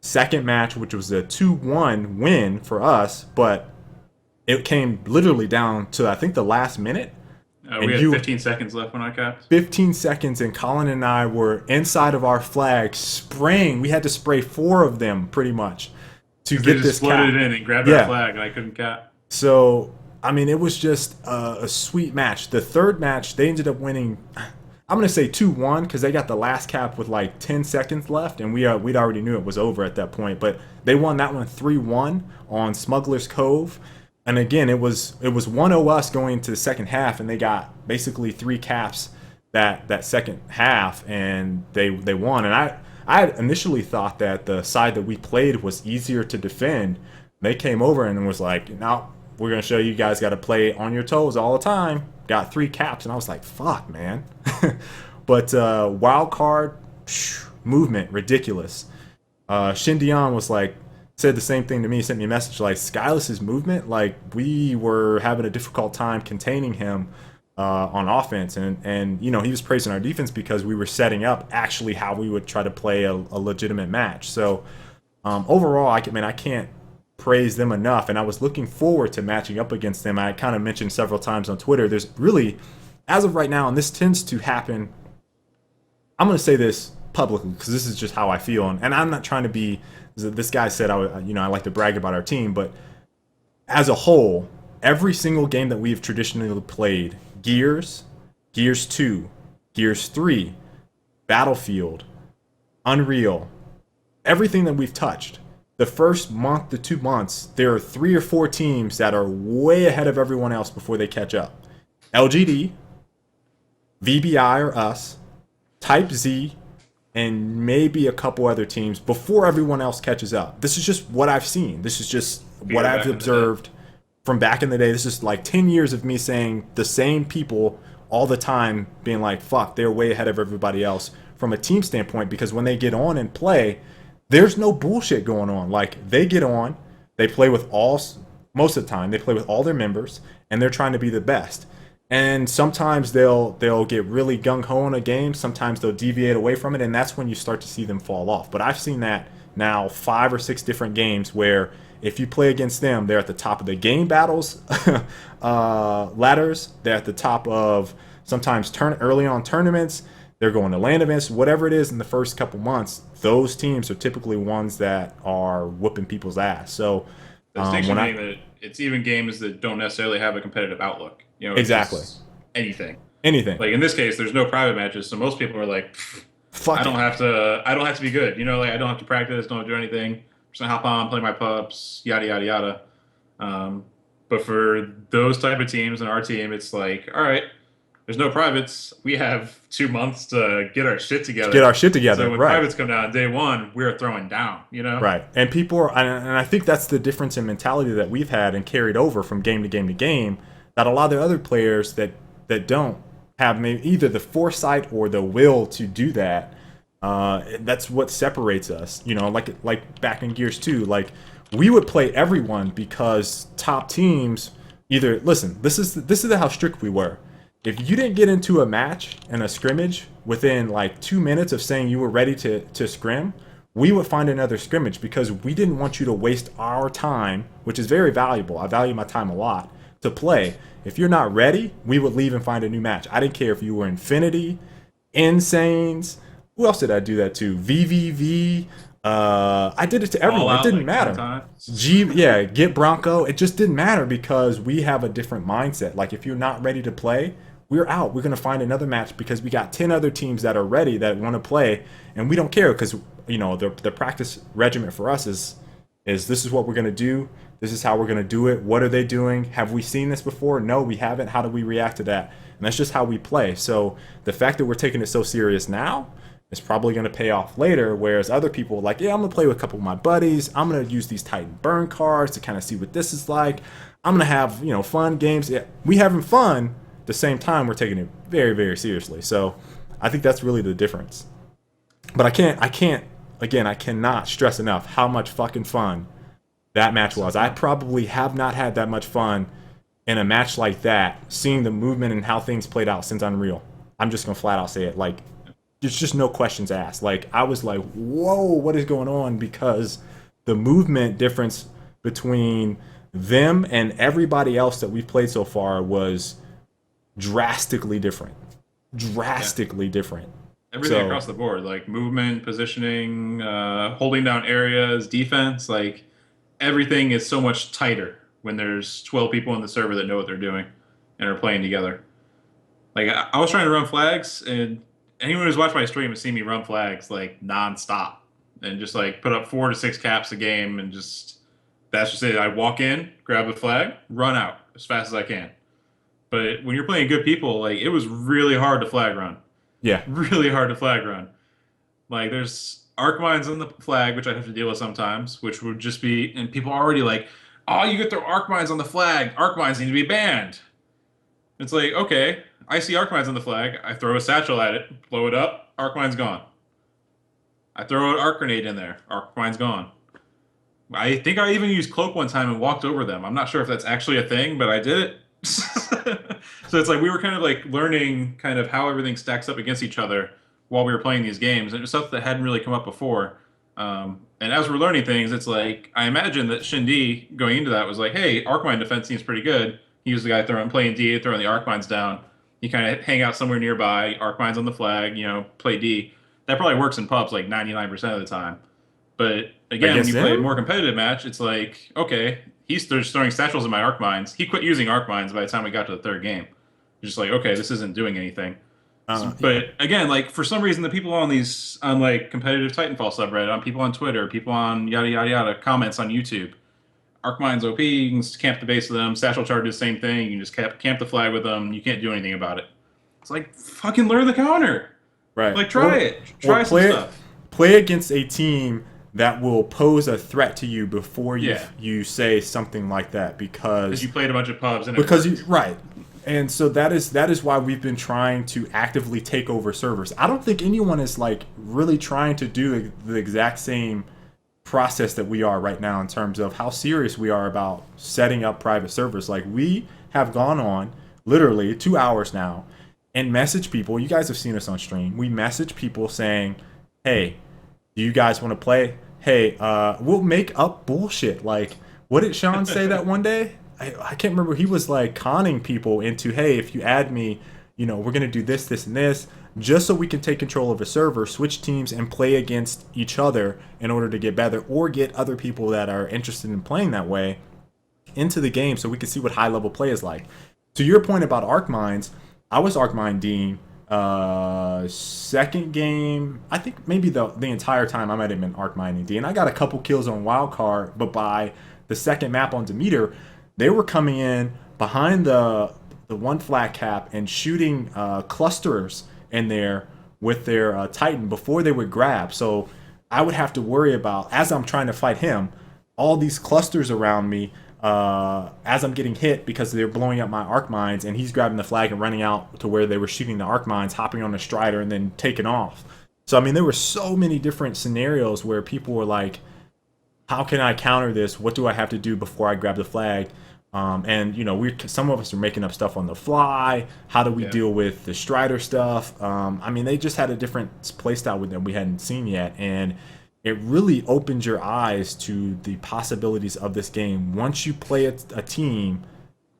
Second match, which was a 2-1 win for us, but it came literally down to, I think, the last minute. We had 15 seconds left when I capped. 15 seconds, and Colin and I were inside of our flag spraying. We had to spray 4 of them, pretty much, to get this cap. They just floated in and grabbed our flag, and I couldn't cap. So, it was just a sweet match. The third match, they ended up winning, I'm going to say 2-1, because they got the last cap with like 10 seconds left, and we'd already knew it was over at that point. But they won that one 3-1 on Smuggler's Cove. And again, it was 1-0 us going into the second half, and they got basically 3 caps that second half, and they won. And I initially thought that the side that we played was easier to defend. They came over and was like, no, we're going to show you guys got to play on your toes all the time. Got 3 caps, and I was like, fuck, man. But wild card movement, ridiculous. Shin Dion was like, said the same thing to me, sent me a message like, Skylis's movement, like, we were having a difficult time containing him on offense, and he was praising our defense because we were setting up actually how we would try to play a legitimate match. So overall, I can't praise them enough, and I was looking forward to matching up against them. I kind of mentioned several times on Twitter, there's really, as of right now, and this tends to happen, I'm going to say this publicly because this is just how I feel, and I'm not trying to be, this guy said I like to brag about our team, but as a whole, every single game that we've traditionally played, Gears 2, Gears 3, Battlefield, Unreal, everything that we've touched, the first month to 2 months, there are 3 or 4 teams that are way ahead of everyone else before they catch up. LGD, VBI or us, Type Z, and maybe a couple other teams before everyone else catches up. This is just what I've seen. This is just what I've observed from back in the day. This is like 10 years of me saying the same people all the time, being like, fuck, they're way ahead of everybody else from a team standpoint, because when they get on and play, there's no bullshit going on. Like, they get on, they play with most of the time, they play with all their members, and they're trying to be the best. And sometimes they'll get really gung ho in a game. Sometimes they'll deviate away from it, and that's when you start to see them fall off. But I've seen that now 5 or 6 different games where if you play against them, they're at the top of the game battles ladders. They're at the top of sometimes early on tournaments. They're going to land events, whatever it is in the first couple months. Those teams are typically ones that are whooping people's ass. So The distinction being that it's even games that don't necessarily have a competitive outlook. You know, it's exactly just anything. anything. Like in this case, there's no private matches, so most people are like, Fuck I it. don't have to. I don't have to be good. You know, like I don't have to practice. Don't have to do anything. I'm just gonna hop on, play my pups, yada yada yada. But for those type of teams and our team, it's like, all right, there's no privates. We have 2 months to get our shit together. Get our shit together, So when right? privates come down day one, we're throwing down. You know, Right. And people are, and I think that's the difference in mentality that we've had and carried over from game to game to game. That a lot of the other players that don't have maybe either the foresight or the will to do that. That's what separates us. You know, like back in Gears 2, like we would play everyone because top teams either listen. This is how strict we were. If you didn't get into a match and a scrimmage within like 2 minutes of saying you were ready to scrim, we would find another scrimmage because we didn't want you to waste our time, which is very valuable. I value my time a lot to play. If you're not ready, we would leave and find a new match. I didn't care if you were Infinity, Insanes. Who else did I do that to? VVV. I did it to everyone. It didn't matter. Get Bronco. It just didn't matter because we have a different mindset. Like if you're not ready to play, we're out. We're gonna find another match because we got 10 other teams that are ready that want to play, and we don't care because you know the practice regimen for us is this is what we're gonna do. This is how we're gonna do it. What are they doing? Have we seen this before? No, we haven't. How do we react to that? And that's just how we play. So the fact that we're taking it so serious now is probably going to pay off later. Whereas other people are like, yeah, I'm going to play with a couple of my buddies. I'm going to use these Titan burn cards to kind of see what this is like. I'm going to have, fun games. Yeah, we having fun. At the same time, we're taking it very, very seriously. So I think that's really the difference. But I cannot stress enough how much fucking fun that match was. I probably have not had that much fun in a match like that, seeing the movement and how things played out since Unreal. I'm just going to flat out say it. Like, there's just no questions asked. Like, I was like, whoa, what is going on? Because the movement difference between them and everybody else that we've played so far was drastically different. Drastically different. Everything across the board, like movement, positioning, holding down areas, defense, like everything is so much tighter when there's 12 people in the server that know what they're doing and are playing together. Like, I was trying to run flags, and anyone who's watched my stream has seen me run flags like nonstop and just like put up 4 to 6 caps a game, and that's just it. I walk in, grab the flag, run out as fast as I can. But when you're playing good people, like it was really hard to flag run. Yeah. Really hard to flag run. Like there's arc mines on the flag, which I have to deal with sometimes, which would just be, and people are already like, oh, you get their arc mines on the flag. Arc mines need to be banned. It's like, okay, I see arc mines on the flag. I throw a satchel at it, blow it up, arc mine's gone. I throw an arc grenade in there, arc mine's gone. I think I even used cloak one time and walked over them. I'm not sure if that's actually a thing, but I did it. So it's like we were kind of like learning kind of how everything stacks up against each other while we were playing these games. And it was stuff that hadn't really come up before. And as we're learning things, it's like I imagine that Shindy going into that was like, hey, arc mine defense seems pretty good. He was the guy playing D, throwing the arc mines down. You kind of hang out somewhere nearby, arc mines on the flag, play D. That probably works in pubs like 99% of the time. But again, when you play a more competitive match, it's like, okay, he's just throwing satchels in my arc mines. He quit using arc mines by the time we got to the third game. Just like, okay, this isn't doing anything. But again, like for some reason, the people on like competitive Titanfall subreddit, on people on Twitter, people on yada yada yada, comments on YouTube, arc mines OP, you can camp the base of them. Satchel charges, same thing. You can just camp the flag with them. You can't do anything about it. It's like fucking learn the counter. Right. Like try some stuff. Play against a team that will pose a threat to you before you say something like that because you played a bunch of pubs and right. And so that is why we've been trying to actively take over servers. I don't think anyone is like really trying to do the exact same process that we are right now in terms of how serious we are about setting up private servers. Like we have gone on, literally 2 hours now, and message people. You guys have seen us on stream. We message people saying, "Hey, do you guys want to play? Hey, we'll make up bullshit." Like, what did Sean say that one day? I can't remember. He was like conning people into, "Hey, if you add me, we're gonna do this, this, and this, just so we can take control of a server, switch teams, and play against each other in order to get better, or get other people that are interested in playing that way into the game, so we can see what high level play is like." To your point about Arc Mines, I was Arc Mine Dean. Second game, I think maybe the entire time I might have been Arc Mining D, and I got a couple kills on Wildcard, but by the second map on Demeter, they were coming in behind the one flat cap and shooting clusters in there with their Titan before they would grab. So I would have to worry about, as I'm trying to fight him, all these clusters around me as I'm getting hit because they're blowing up my arc mines, and he's grabbing the flag and running out to where they were shooting the arc mines, hopping on a strider, and then taking off. So I mean, there were so many different scenarios where people were like, "How can I counter this? What do I have to do before I grab the flag?" And we some of us are making up stuff on the fly. How do we deal with the strider stuff? I mean, they just had a different playstyle with them we hadn't seen yet, and it really opens your eyes to the possibilities of this game once you play a team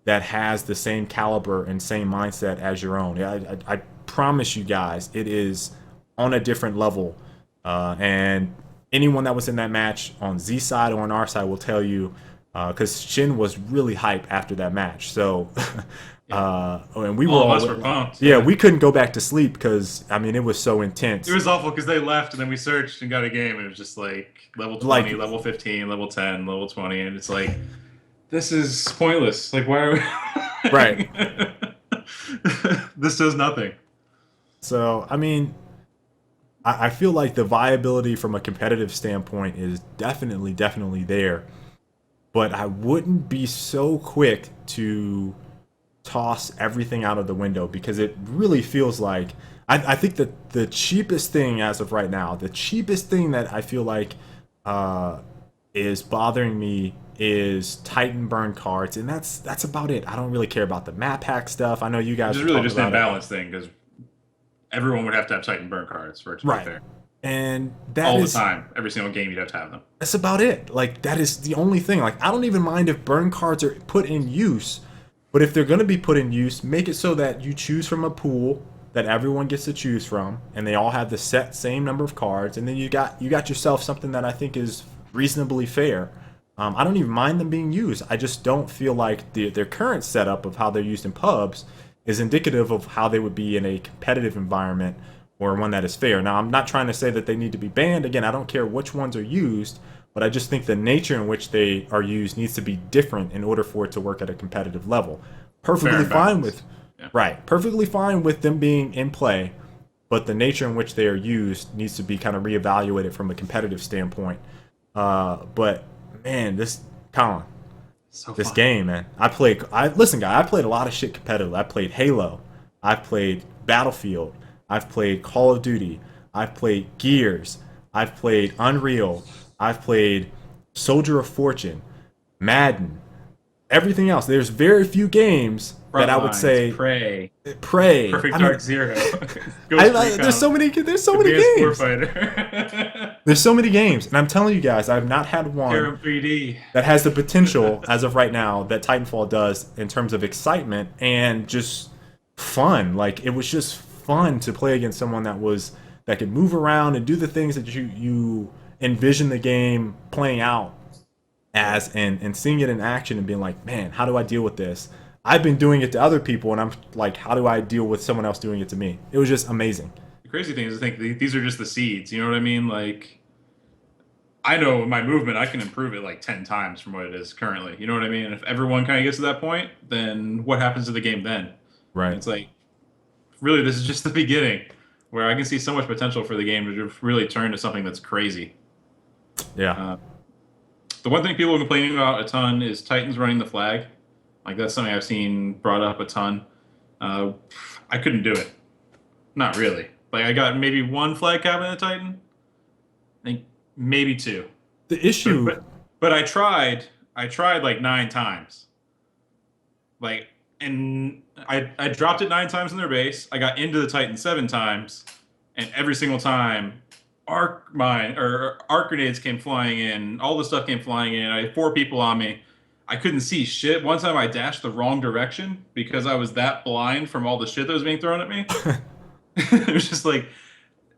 that has the same caliber and same mindset as your own. I promise you guys, it is on a different level. And anyone that was in that match on Z side or on our side will tell you, because Shin was really hype after that match. So, and we all of us were pumped. Yeah, we couldn't go back to sleep because I mean it was so intense. It was awful because they left and then we searched and got a game and it was just like level 20, level 15, level 10, level 20, and it's like, this is pointless. Like, why are we right? This does nothing. So I mean, I feel like the viability from a competitive standpoint is definitely there. But I wouldn't be so quick to toss everything out of the window because it really feels like I think that the cheapest thing as of right now, the cheapest thing that I feel like is bothering me is Titan burn cards, and that's about it. I don't really care about the map hack stuff. I know you guys. It's really just an imbalance thing because everyone would have to have Titan burn cards for it to be fair. And that all the time, every single game you'd have to have them. That's about it. Like, that is the only thing. Like, I don't even mind if burn cards are put in use, but if they're going to be put in use, make it so that you choose from a pool that everyone gets to choose from, and they all have the same number of cards, and then you got yourself something that I think is reasonably fair. I don't even mind them being used. I just don't feel like their current setup of how they're used in pubs is indicative of how they would be in a competitive environment or one that is fair. Now, I'm not trying to say that they need to be banned. Again, I don't care which ones are used, but I just think the nature in which they are used needs to be different in order for it to work at a competitive level. Perfectly fine with, perfectly fine with them being in play, but the nature in which they are used needs to be kind of reevaluated from a competitive standpoint. But man, this game, man. Listen, guy, I played a lot of shit competitive. I played Halo. I've played Battlefield. I've played Call of Duty. I've played Gears. I've played Unreal. I've played Soldier of Fortune, Madden, everything else. There's very few games that I would say Prey. Perfect Dark Zero. There's so many games. There's so many games, and I'm telling you guys, I've not had one 3D that has the potential as of right now that Titanfall does in terms of excitement and just fun. Like, it was just fun to play against someone that could move around and do the things that you envision the game playing out as, and seeing it in action and being like, man, how do I deal with this? I've been doing it to other people, and I'm like, how do I deal with someone else doing it to me? It was just amazing. The crazy thing is, I think these are just the seeds. You know what I mean? Like, I know my movement, I can improve it like 10 times from what it is currently. You know what I mean? And if everyone kind of gets to that point, then what happens to the game then? Right. And it's like, really, this is just the beginning, where I can see so much potential for the game to really turn to something that's crazy. Yeah. The one thing people are complaining about a ton is Titans running the flag. Like, that's something I've seen brought up a ton. I couldn't do it. Not really. Like, I got maybe one flag cap in a Titan. I think maybe two. The issue... But I tried like 9 times. Like, and I dropped it 9 times in their base. I got into the Titan 7 times, and every single time, arc grenades came flying in. All the stuff came flying in. I had 4 people on me. I couldn't see shit. One time I dashed the wrong direction because I was that blind from all the shit that was being thrown at me. It was just like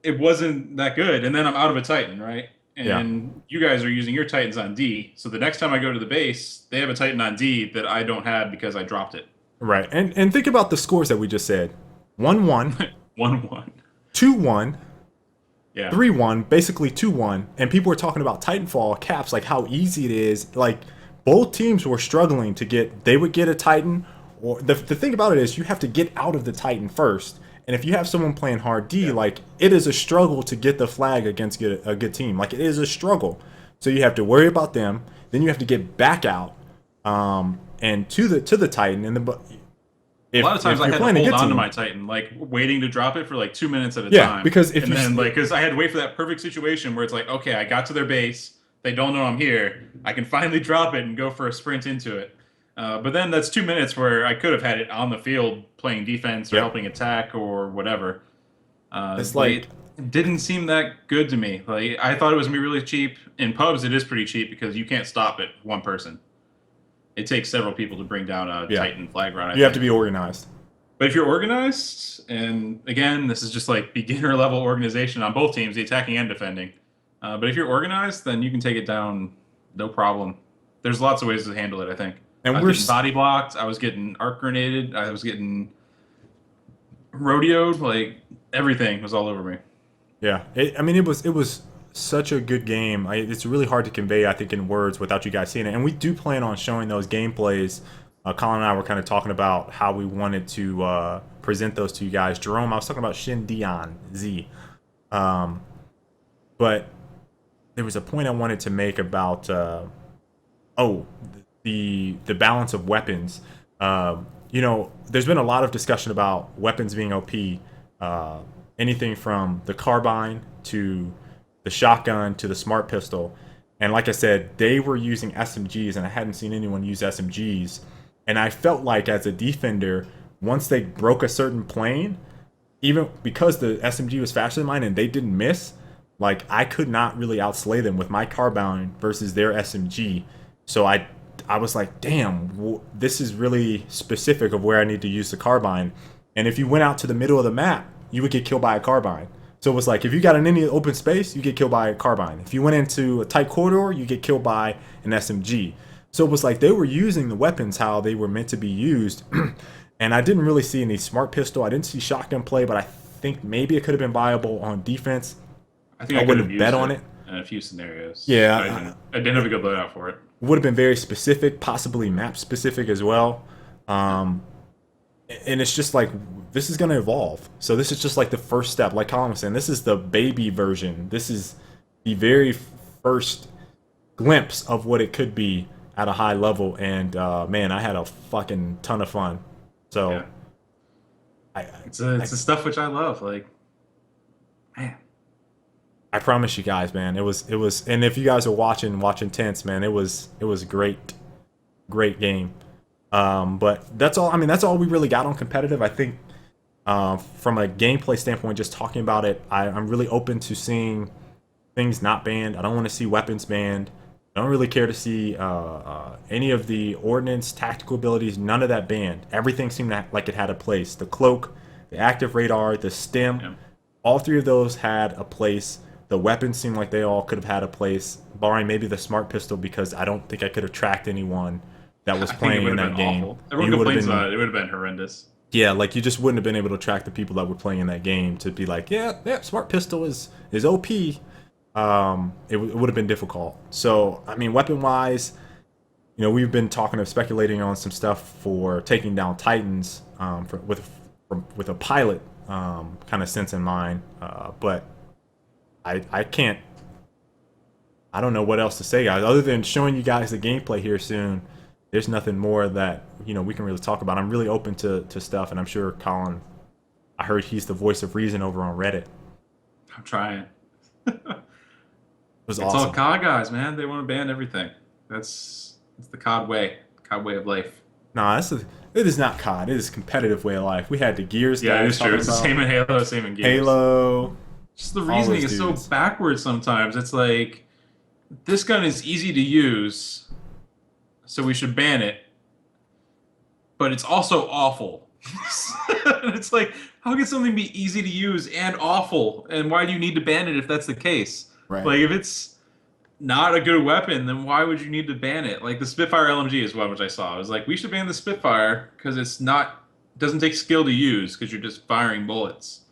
it wasn't that good. And then I'm out of a Titan, right? Yeah. And you guys are using your Titans on D. So the next time I go to the base, they have a Titan on D that I don't have because I dropped it. Right. And think about the scores that we just said. 1-1, 1-1. 2-1, Yeah. 3-1, basically 2-1, and people were talking about Titanfall caps, like how easy it is. Like both teams were struggling to get. They would get a Titan, or the thing about it is you have to get out of the Titan first. And if you have someone playing hard D, like it is a struggle to get the flag against a good team. Like it is a struggle. So you have to worry about them. Then you have to get back out, and to the Titan. And the A lot of times I you're had to playing a hold good on to team- my Titan, like waiting to drop it for like 2 minutes at a Yeah, time. because if and you then s- because I had to wait for that perfect situation where it's like, okay, I got to their base, they don't know I'm here, I can finally drop it and go for a sprint into it. But then that's 2 minutes where I could have had it on the field playing defense or Yep. helping attack or whatever. It's Like, like it didn't seem that good to me. Like I thought it was gonna be really cheap. In pubs, it is pretty cheap because you can't stop it one person. It takes several people to bring down a Yeah. Titan flag run. I you have to think. be organized. But if you're organized, and again, this is just like beginner level organization on both teams, the attacking and defending. But if you're organized, then you can take it down, no problem. There's lots of ways to handle it. I think. And I we're was getting body blocked. I was getting arc grenaded. I was getting rodeoed. Like everything was all over me. Yeah, I mean, it was such a good game. It's really hard to convey, I think, in words without you guys seeing it. And we do plan on showing those gameplays. Colin and I were kind of talking about how we wanted to present those to you guys. Jerome, I was talking about Shin Dion Z, but there was a point I wanted to make about the balance of weapons. There's been a lot of discussion about weapons being OP. Anything from the carbine to the shotgun to the smart pistol. And like I said, they were using SMGs, and I hadn't seen anyone use SMGs. And I felt like as a defender, once they broke a certain plane, even because the SMG was faster than mine and they didn't miss, like I could not really outslay them with my carbine versus their SMG. So I was like, damn, this is really specific of where I need to use the carbine. And if you went out to the middle of the map, you would get killed by a carbine. So it was like, if you got in any open space, you get killed by a carbine. If you went into a tight corridor, you get killed by an SMG. So it was like they were using the weapons how they were meant to be used. And I didn't really see any smart pistol. I didn't see shotgun play, but I think maybe it could have been viable on defense. I think I would could have bet on it in a few scenarios. Yeah, I didn't have a good loadout for it. Would have been very specific, possibly map specific as well. And it's just like this is going to evolve. So this is just like the first step. Like Colin was saying, this is the baby version. This is the very first glimpse of what it could be at a high level. And man, I had a fucking ton of fun. So Yeah. It's the stuff which I love. Like, man. I promise you guys, man, it was, and if you guys are watching Tense, man, it was great game. But that's all. I mean, that's all we really got on competitive. I think from a gameplay standpoint, just talking about it, I'm really open to seeing things not banned. I don't want to see weapons banned. I don't really care to see any of the ordnance, tactical abilities, none of that banned. Everything seemed like it had a place. The cloak, the active radar, the stem, all three of those had a place. The weapons seemed like they all could have had a place, barring maybe the smart pistol, because I don't think I could have tracked anyone that was playing in that game. Awful. Everyone complains about it. It would have been horrendous. Yeah, like you just wouldn't have been able to track the people that were playing in that game to be like, yeah, smart pistol is OP. It would have been difficult. So, I mean, weapon-wise, we've been talking of speculating on some stuff for taking down Titans with a pilot kind of sense in mind. But I can't. I don't know what else to say, guys, other than showing you guys the gameplay here soon. There's nothing more that we can really talk about. I'm really open to stuff, and I'm sure Colin. I heard he's the voice of reason over on Reddit. I'm trying. It was It's awesome. all COD guys, man. They want to ban everything. That's the COD way of life. Nah, It is not COD. It is competitive way of life. We had the Gears Yeah, it guys is true. talking It's the about same in Halo, same in Gears. Halo. Just the All reasoning those is so dudes. backwards sometimes. It's like this gun is easy to use, so we should ban it. But it's also awful. It's like, how can something be easy to use and awful? And why do you need to ban it if that's the case? Right. Like, if it's not a good weapon, then why would you need to ban it? Like the Spitfire LMG is one which I saw. I was like, we should ban the Spitfire because it's not doesn't take skill to use because you're just firing bullets.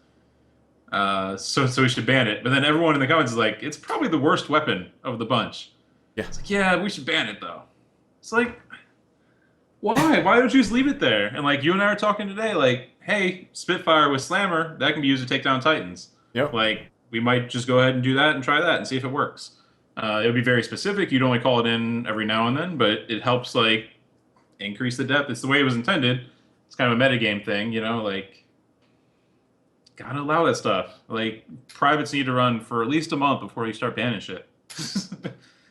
So we should ban it. But then everyone in the comments is like, it's probably the worst weapon of the bunch. Yeah. It's like, yeah, we should ban it though. It's like, why? Why don't you just leave it there? And like you and I are talking today, like, hey, Spitfire with Slammer, that can be used to take down Titans. Yep. Like, we might just go ahead and do that and try that and see if it works. It would be very specific. You'd only call it in every now and then, but it helps like increase the depth. It's the way it was intended. It's kind of a metagame thing, you know, like gotta allow that stuff. Like privates need to run for at least a month before you start banning shit.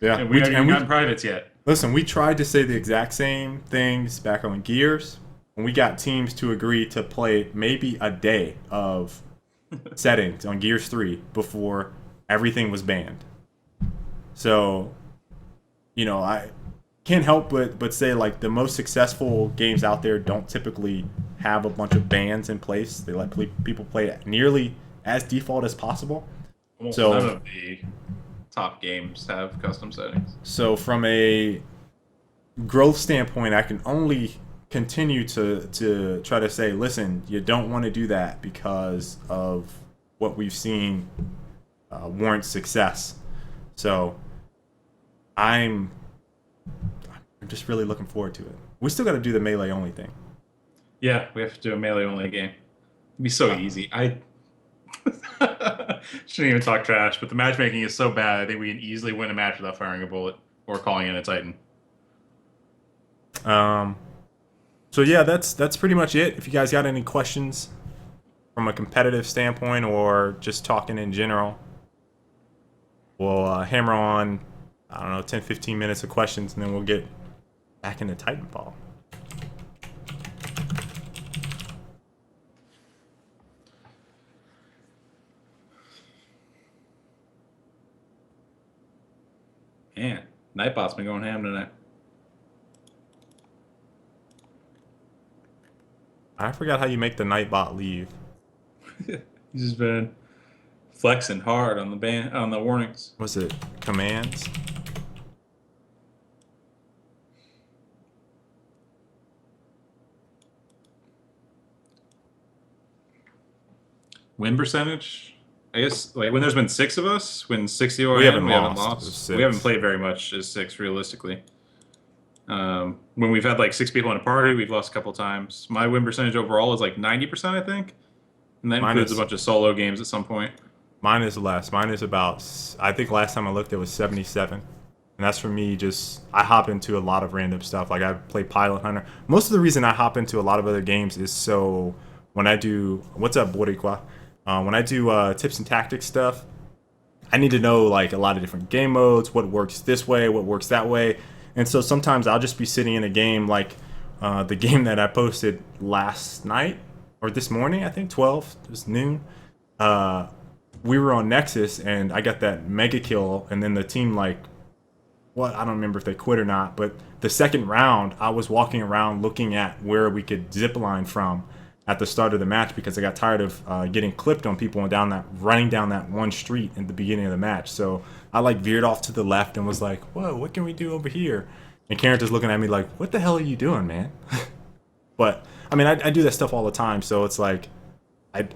Yeah. And we haven't even gotten privates yet. Listen, we tried to say the exact same things back on Gears, and we got teams to agree to play maybe a day of settings on Gears 3 before everything was banned. So, you know, I can't help but say like the most successful games out there don't typically have a bunch of bans in place. They let people play it nearly as default as possible. Almost So none of the top games have custom settings. So from a growth standpoint, I can only continue to try to say, listen, you don't want to do that because of what we've seen warrant success. So I'm just really looking forward to it. We still got to do the melee only thing. Yeah, we have to do a melee only game. It'd be so easy. I shouldn't even talk trash, but the matchmaking is so bad. I think we can easily win a match without firing a bullet or calling in a Titan. So yeah, that's pretty much it. If you guys got any questions from a competitive standpoint or just talking in general, we'll hammer on, I don't know, 10, 15 minutes of questions, and then we'll get back into Titanfall. Man, Nightbot's been going ham tonight. I forgot how you make the Nightbot leave. He's just been flexing hard on the warnings. Was it commands? Win percentage? I guess like when there's been 6 of us, when 60 or We haven't we haven't lost. lost. Six. We haven't played very much as 6 realistically. When we've had like 6 people in a party, we've lost a couple times. My win percentage overall is like 90%, I think, and that includes a bunch of solo games at some point. Mine is less. Mine is about, I think last time I looked it was 77. And that's for me just, I hop into a lot of random stuff. Like I play Pilot Hunter. Most of the reason I hop into a lot of other games is so when I do, what's up, Boricua? When I do tips and tactics stuff, I need to know like a lot of different game modes, what works this way, what works that way. And so sometimes I'll just be sitting in a game like the game that I posted last night or this morning, I think 12, it was noon. We were on Nexus and I got that mega kill, and then the team like, what, I don't remember if they quit or not, but the second round I was walking around looking at where we could zip line from at the start of the match because I got tired of getting clipped on people and running down that one street at the beginning of the match. So I like veered off to the left and was like, whoa, what can we do over here? And Karen's looking at me like, what the hell are you doing, man? But I mean, I do that stuff all the time. So it's like, I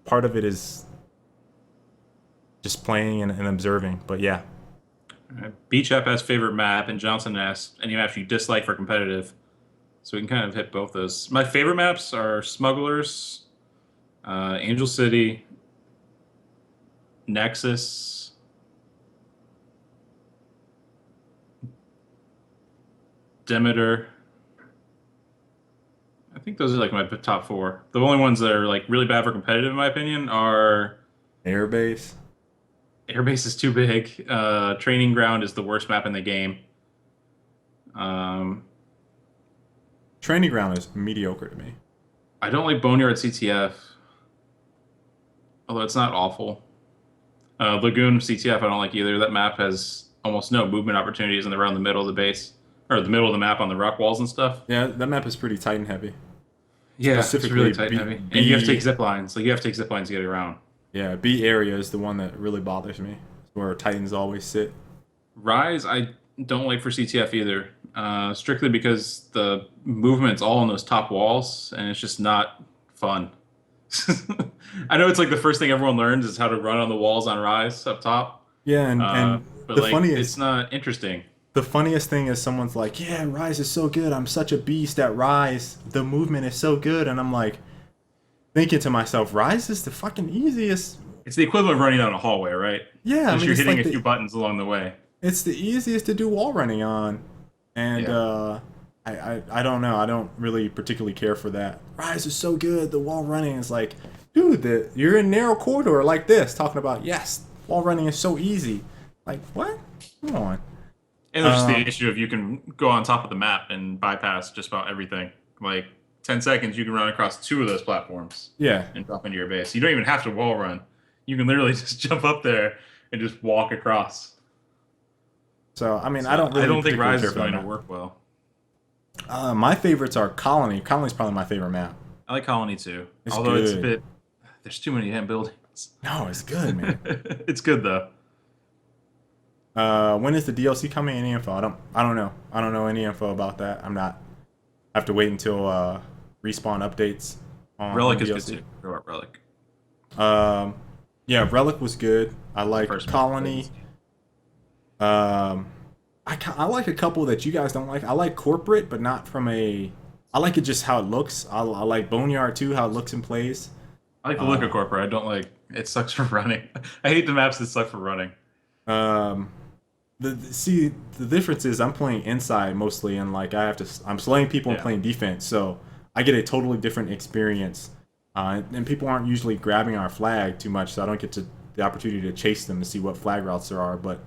part of it is just playing and observing. But yeah. Beach App has favorite map, and Johnson asks any map you dislike for competitive. So we can kind of hit both those. My favorite maps are Smugglers, Angel City, Nexus, Demeter. I think those are like my top 4. The only ones that are like really bad for competitive, in my opinion, are Airbase. Airbase is too big. Training Ground is the worst map in the game. Training Ground is mediocre to me. I don't like Boneyard CTF, although it's not awful. Lagoon CTF I don't like either. That map has almost no movement opportunities and around the middle of the base, or the middle of the map on the rock walls and stuff. Yeah, that map is pretty Titan heavy. Yeah, it's really Specifically, tight and B, heavy. And you have to take B zip lines. Like, you have to take zip lines to get around. yeah, B area is the one that really bothers me. Where Titans always sit. Rise, I don't like for CTF either. Strictly because the movement's all on those top walls, and it's just not fun. I know it's like the first thing everyone learns is how to run on the walls on Rise up top. Yeah, and But the like, funniest it's not interesting. the funniest thing is someone's like, "Yeah, Rise is so good. I'm such a beast at Rise. The movement is so good." And I'm like thinking to myself, "Rise is the fucking easiest." It's the equivalent of running down a hallway, right? Yeah, I Just mean you're it's hitting like a few buttons along the way. it's the easiest to do wall running on. And Yeah. I don't know. I don't really particularly care for that. Rise is so good. The wall running is like, dude, you're in narrow corridor like this, talking about yes, wall running is so easy. Like what? Come on. And there's just the issue of you can go on top of the map and bypass just about everything. Like 10 seconds, you can run across 2 of those platforms Yeah. and drop into your base. You don't even have to wall run. You can literally just jump up there and just walk across. So I mean, So I don't really. I don't think particularly Rise care is for that going to map. work well. My favorites are Colony. Colony's probably my favorite map. I like Colony too. It's Although it's a good. bit, there's too many damn buildings. No, it's good, man. It's good though. When is the DLC coming? Any info? I don't know. I don't know any info about that. I'm not. I have to wait until respawn updates Relic on is good DLC. too. Go about Relic. Yeah, Relic was good. I like First Colony. I like a couple that you guys don't like. I like Corporate, but not from a. I like it just how it looks. I like Boneyard too, how it looks and plays. I like the look of Corporate. I don't like it. Sucks for running. I hate the maps that suck for running. See, the difference is I'm playing inside mostly, and like I'm slaying people and Yeah. playing defense, so I get a totally different experience. And people aren't usually grabbing our flag too much, so I don't get the opportunity to chase them to see what flag routes there are. But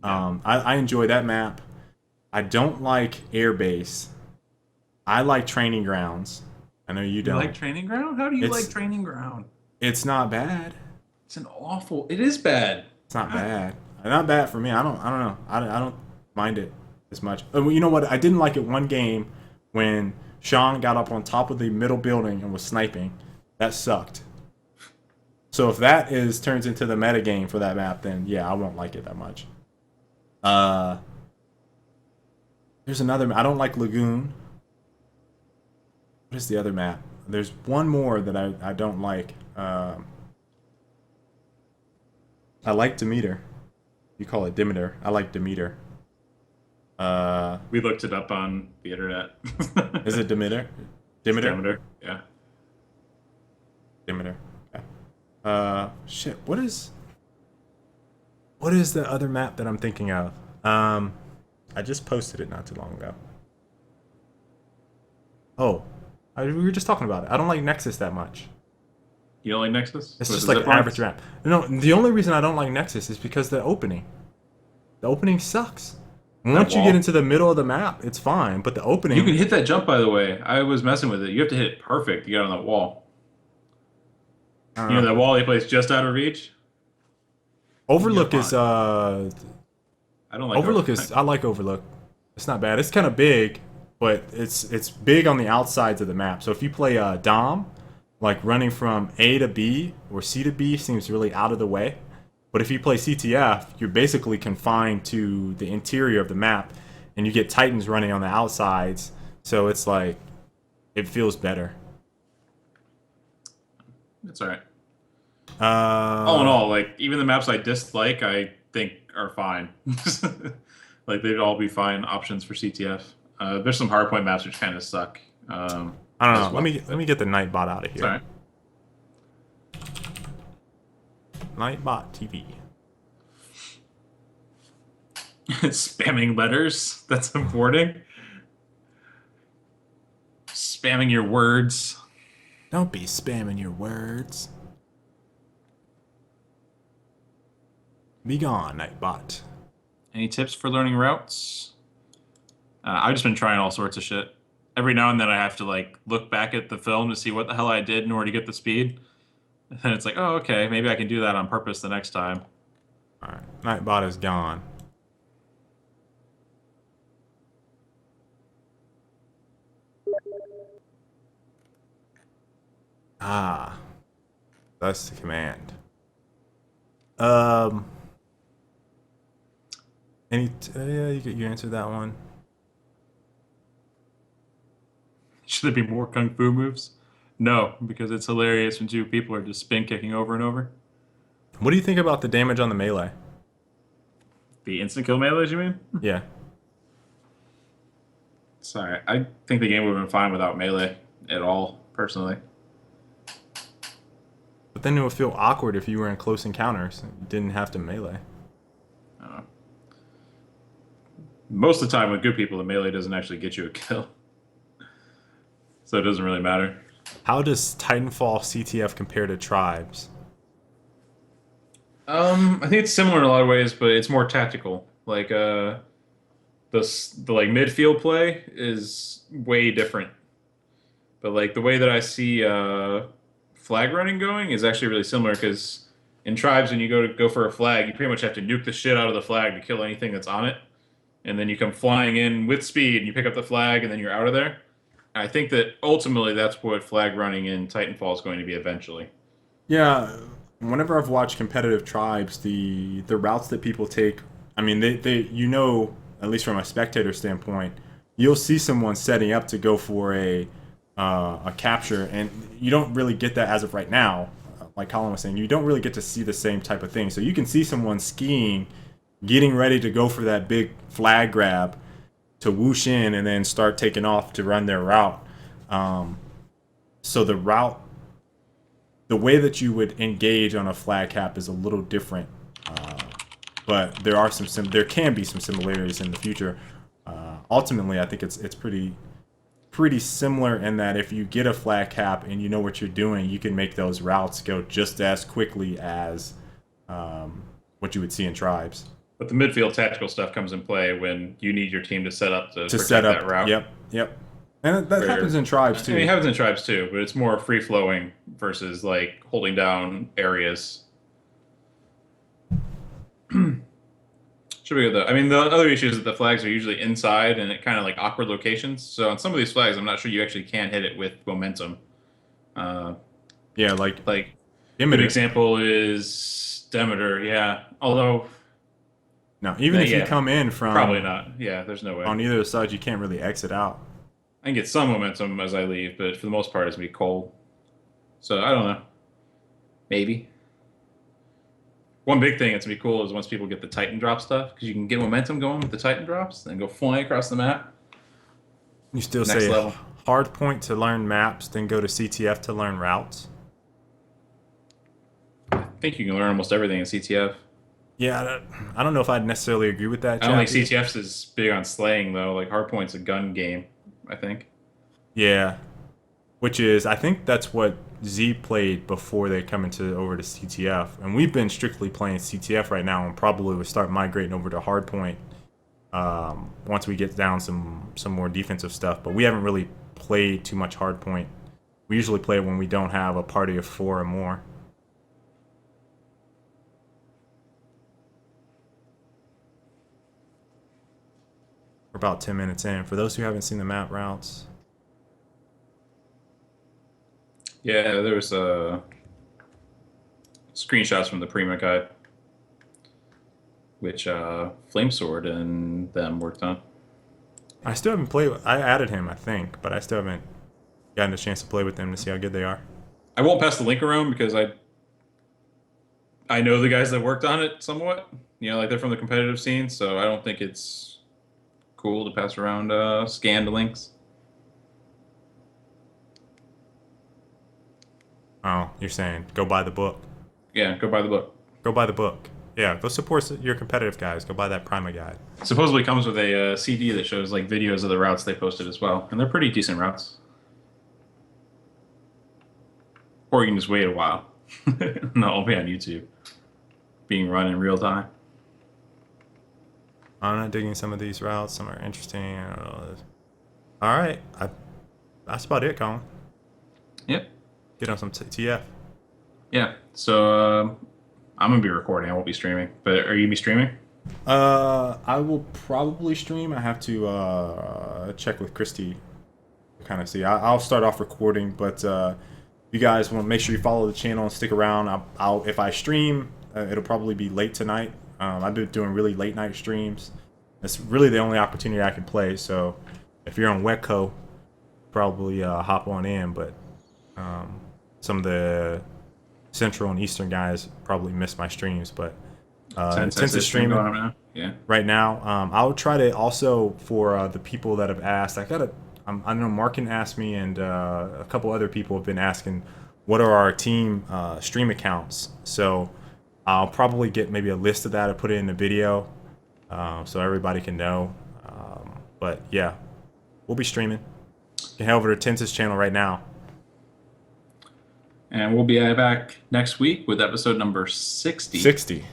I enjoy that map. I don't like airbase. I like training grounds. I know you You don't. like Training Ground? How do you It's- like Training Ground? It's not bad. It's an awful. It is bad. It's not bad. Not bad for me. I don't know. I don't mind it as much. You know what? I didn't like it one game when Sean got up on top of the middle building and was sniping. That sucked. So if that turns into the meta game for that map, then yeah, I won't like it that much. There's another. I don't like Lagoon. What is the other map? There's one more that I don't like. I like Demeter. You call it Demeter. I like Demeter. We looked it up on the internet. Is it Demeter? Demeter? Demeter? Yeah. Demeter. Okay. Shit. What is the other map that I'm thinking of? I just posted it not too long ago. Oh, we were just talking about it. I don't like Nexus that much. You don't like Nexus? It's With just the like zip an average lines? map. No, the only reason I don't like Nexus is because the opening. The opening sucks. Once you wall? get into the middle of the map, it's fine, but the opening. You can hit that jump, by the way. I was messing with it. You have to hit it perfect to get on that wall. You know that wall they place just out of reach? Overlook Yeah, is I don't like Overlook is I like Overlook. It's not bad. It's kind of big, but it's big on the outsides of the map. So if you play Dom, like running from A to B or C to B seems really out of the way. But if you play CTF, you're basically confined to the interior of the map, and you get Titans running on the outsides. So it's like it feels better. It's alright. All in Uh, all, like, even the maps I dislike, I think are fine. Like, they'd all be fine options for CTF. There's some hardpoint maps which kind of suck. I don't know. as well. Let me get the Nightbot out of It's here. alright. Nightbot TV. Spamming letters. That's important. Spamming your words. Don't be spamming your words. Be gone, Nightbot. Any tips for learning routes? I've just been trying all sorts of shit. every now and then I have to like look back at the film to see what the hell I did in order to get the speed. And then it's like, oh, okay, maybe I can do that on purpose the next time. All right, Nightbot is gone. Ah, that's the command. Um, yeah, you answered that one. Should there be more kung fu moves? No, because it's hilarious when two people are just spin kicking over and over. What do you think about the damage on the melee? The instant kill melees, you mean? Yeah. Sorry, I think the game would have been fine without melee at all, personally. But then it would feel awkward if you were in close encounters and you didn't have to melee. I don't know. Most of the time with good people, the melee doesn't actually get you a kill. So it doesn't really matter. How does Titanfall CTF compare to Tribes? I think it's similar in a lot of ways, but it's more tactical. Like the like midfield play is way different. But like the way that I see flag running going is actually really similar because in Tribes when you go for a flag, you pretty much have to nuke the shit out of the flag to kill anything that's on it. And then you come flying in with speed and you pick up the flag and then you're out of there. I think that ultimately that's what flag running in Titanfall is going to be eventually. Yeah, whenever I've watched competitive Tribes, the routes that people take, I mean, they you know, at least from a spectator standpoint, you'll see someone setting up to go for a capture, and you don't really get that as of right now. Like Colin was saying, you don't really get to see the same type of thing. So you can see someone skiing, getting ready to go for that big flag grab, to whoosh in and then start taking off to run their route. So the way that you would engage on a flag cap is a little different, but there can be some similarities in the future. Ultimately, I think it's pretty similar in that if you get a flag cap and you know what you're doing, you can make those routes go just as quickly as what you would see in Tribes. But the midfield tactical stuff comes in play when you need your team to set up to protect Set up that route. Yep. And that happens in Tribes too. I mean, it happens in Tribes too, but it's more free flowing versus like holding down areas. Should be good though. I mean, the other issue is that the flags are usually inside and it kind of like awkward locations. So on some of these flags, I'm not sure you actually can hit it with momentum. Yeah, like a good Demeter. example is Demeter. Yeah, although Now, even if you come in from probably not. Yeah, there's no way. On either side, you can't really exit out. I can get some momentum as I leave, but for the most part, it's gonna be cold. So I don't know. Maybe. One big thing that's gonna be cool is once people get the Titan drop stuff, because you can get momentum going with the Titan drops, then go flying across the map. You still Next say level. hard point to learn maps, then go to CTF to learn routes. I think you can learn almost everything in CTF. Yeah, I don't know if I'd necessarily agree with that. I don't think CTF's is big on slaying though. Like hardpoint's a gun game, I think. Yeah, which is I think that's what Z played before they come over to CTF, and we've been strictly playing CTF right now, and probably will start migrating over to hardpoint once we get down some more defensive stuff. But we haven't really played too much hardpoint. We usually play it when we don't have a party of 4 or more. We're about 10 minutes in. For those who haven't seen the map routes. Yeah, there was screenshots from the Prima guide, which Flamesword and them worked on. I still haven't played. I added him, I think, but I still haven't gotten a chance to play with them to see how good they are. I won't pass the link around because I know the guys that worked on it somewhat. You know, like they're from the competitive scene, so I don't think it's cool to pass around scanned links. Oh, you're saying go buy the book. Yeah, go buy the book. Go buy the book. Yeah, go support your competitive guys. Go buy that Prima guide. Supposedly comes with a CD that shows like videos of the routes they posted as well, and they're pretty decent routes. Or you can just wait a while. No, it'll be on YouTube, being run in real time. I'm not digging some of these routes. Some are interesting. All right, That's about it, Colin. Yep. Get on some TF. Yeah. So I'm gonna be recording. I won't be streaming. But are you gonna be streaming? I will probably stream. I have to check with Christy to kind of see. I'll start off recording, but you guys want to make sure you follow the channel and stick around. I'll if I stream, it'll probably be late tonight. I've been doing really late night streams. It's really the only opportunity I can play. So if you're on Wetco, probably hop on in. But some of the Central and Eastern guys probably miss my streams. But Since Tense is stream streaming going on now. Yeah. right now. I'll try to also for the people that have asked. I know Markin asked me, and a couple other people have been asking, what are our team stream accounts? So I'll probably get maybe a list of that and put it in the video, so everybody can know. But yeah, we'll be streaming. You can head over to Tense's channel right now. And we'll be back next week with episode number 60. 60.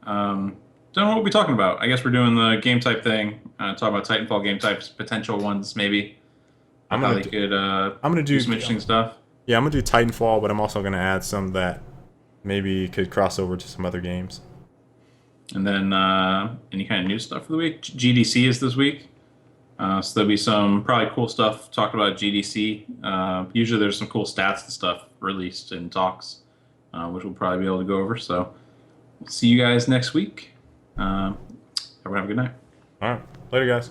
Don't know what we'll be talking about. I guess we're doing the game type thing. Talking about Titanfall game types, potential ones maybe. I'm gonna do some interesting stuff. Yeah, I'm gonna do Titanfall, but I'm also gonna add some that maybe could cross over to some other games. And then any kind of new stuff for the week. GDC is this week. So there'll be some probably cool stuff talked about GDC. Usually there's some cool stats and stuff released in talks, which we'll probably be able to go over. So we'll see you guys next week. Everyone have a good night. All right. Later, guys.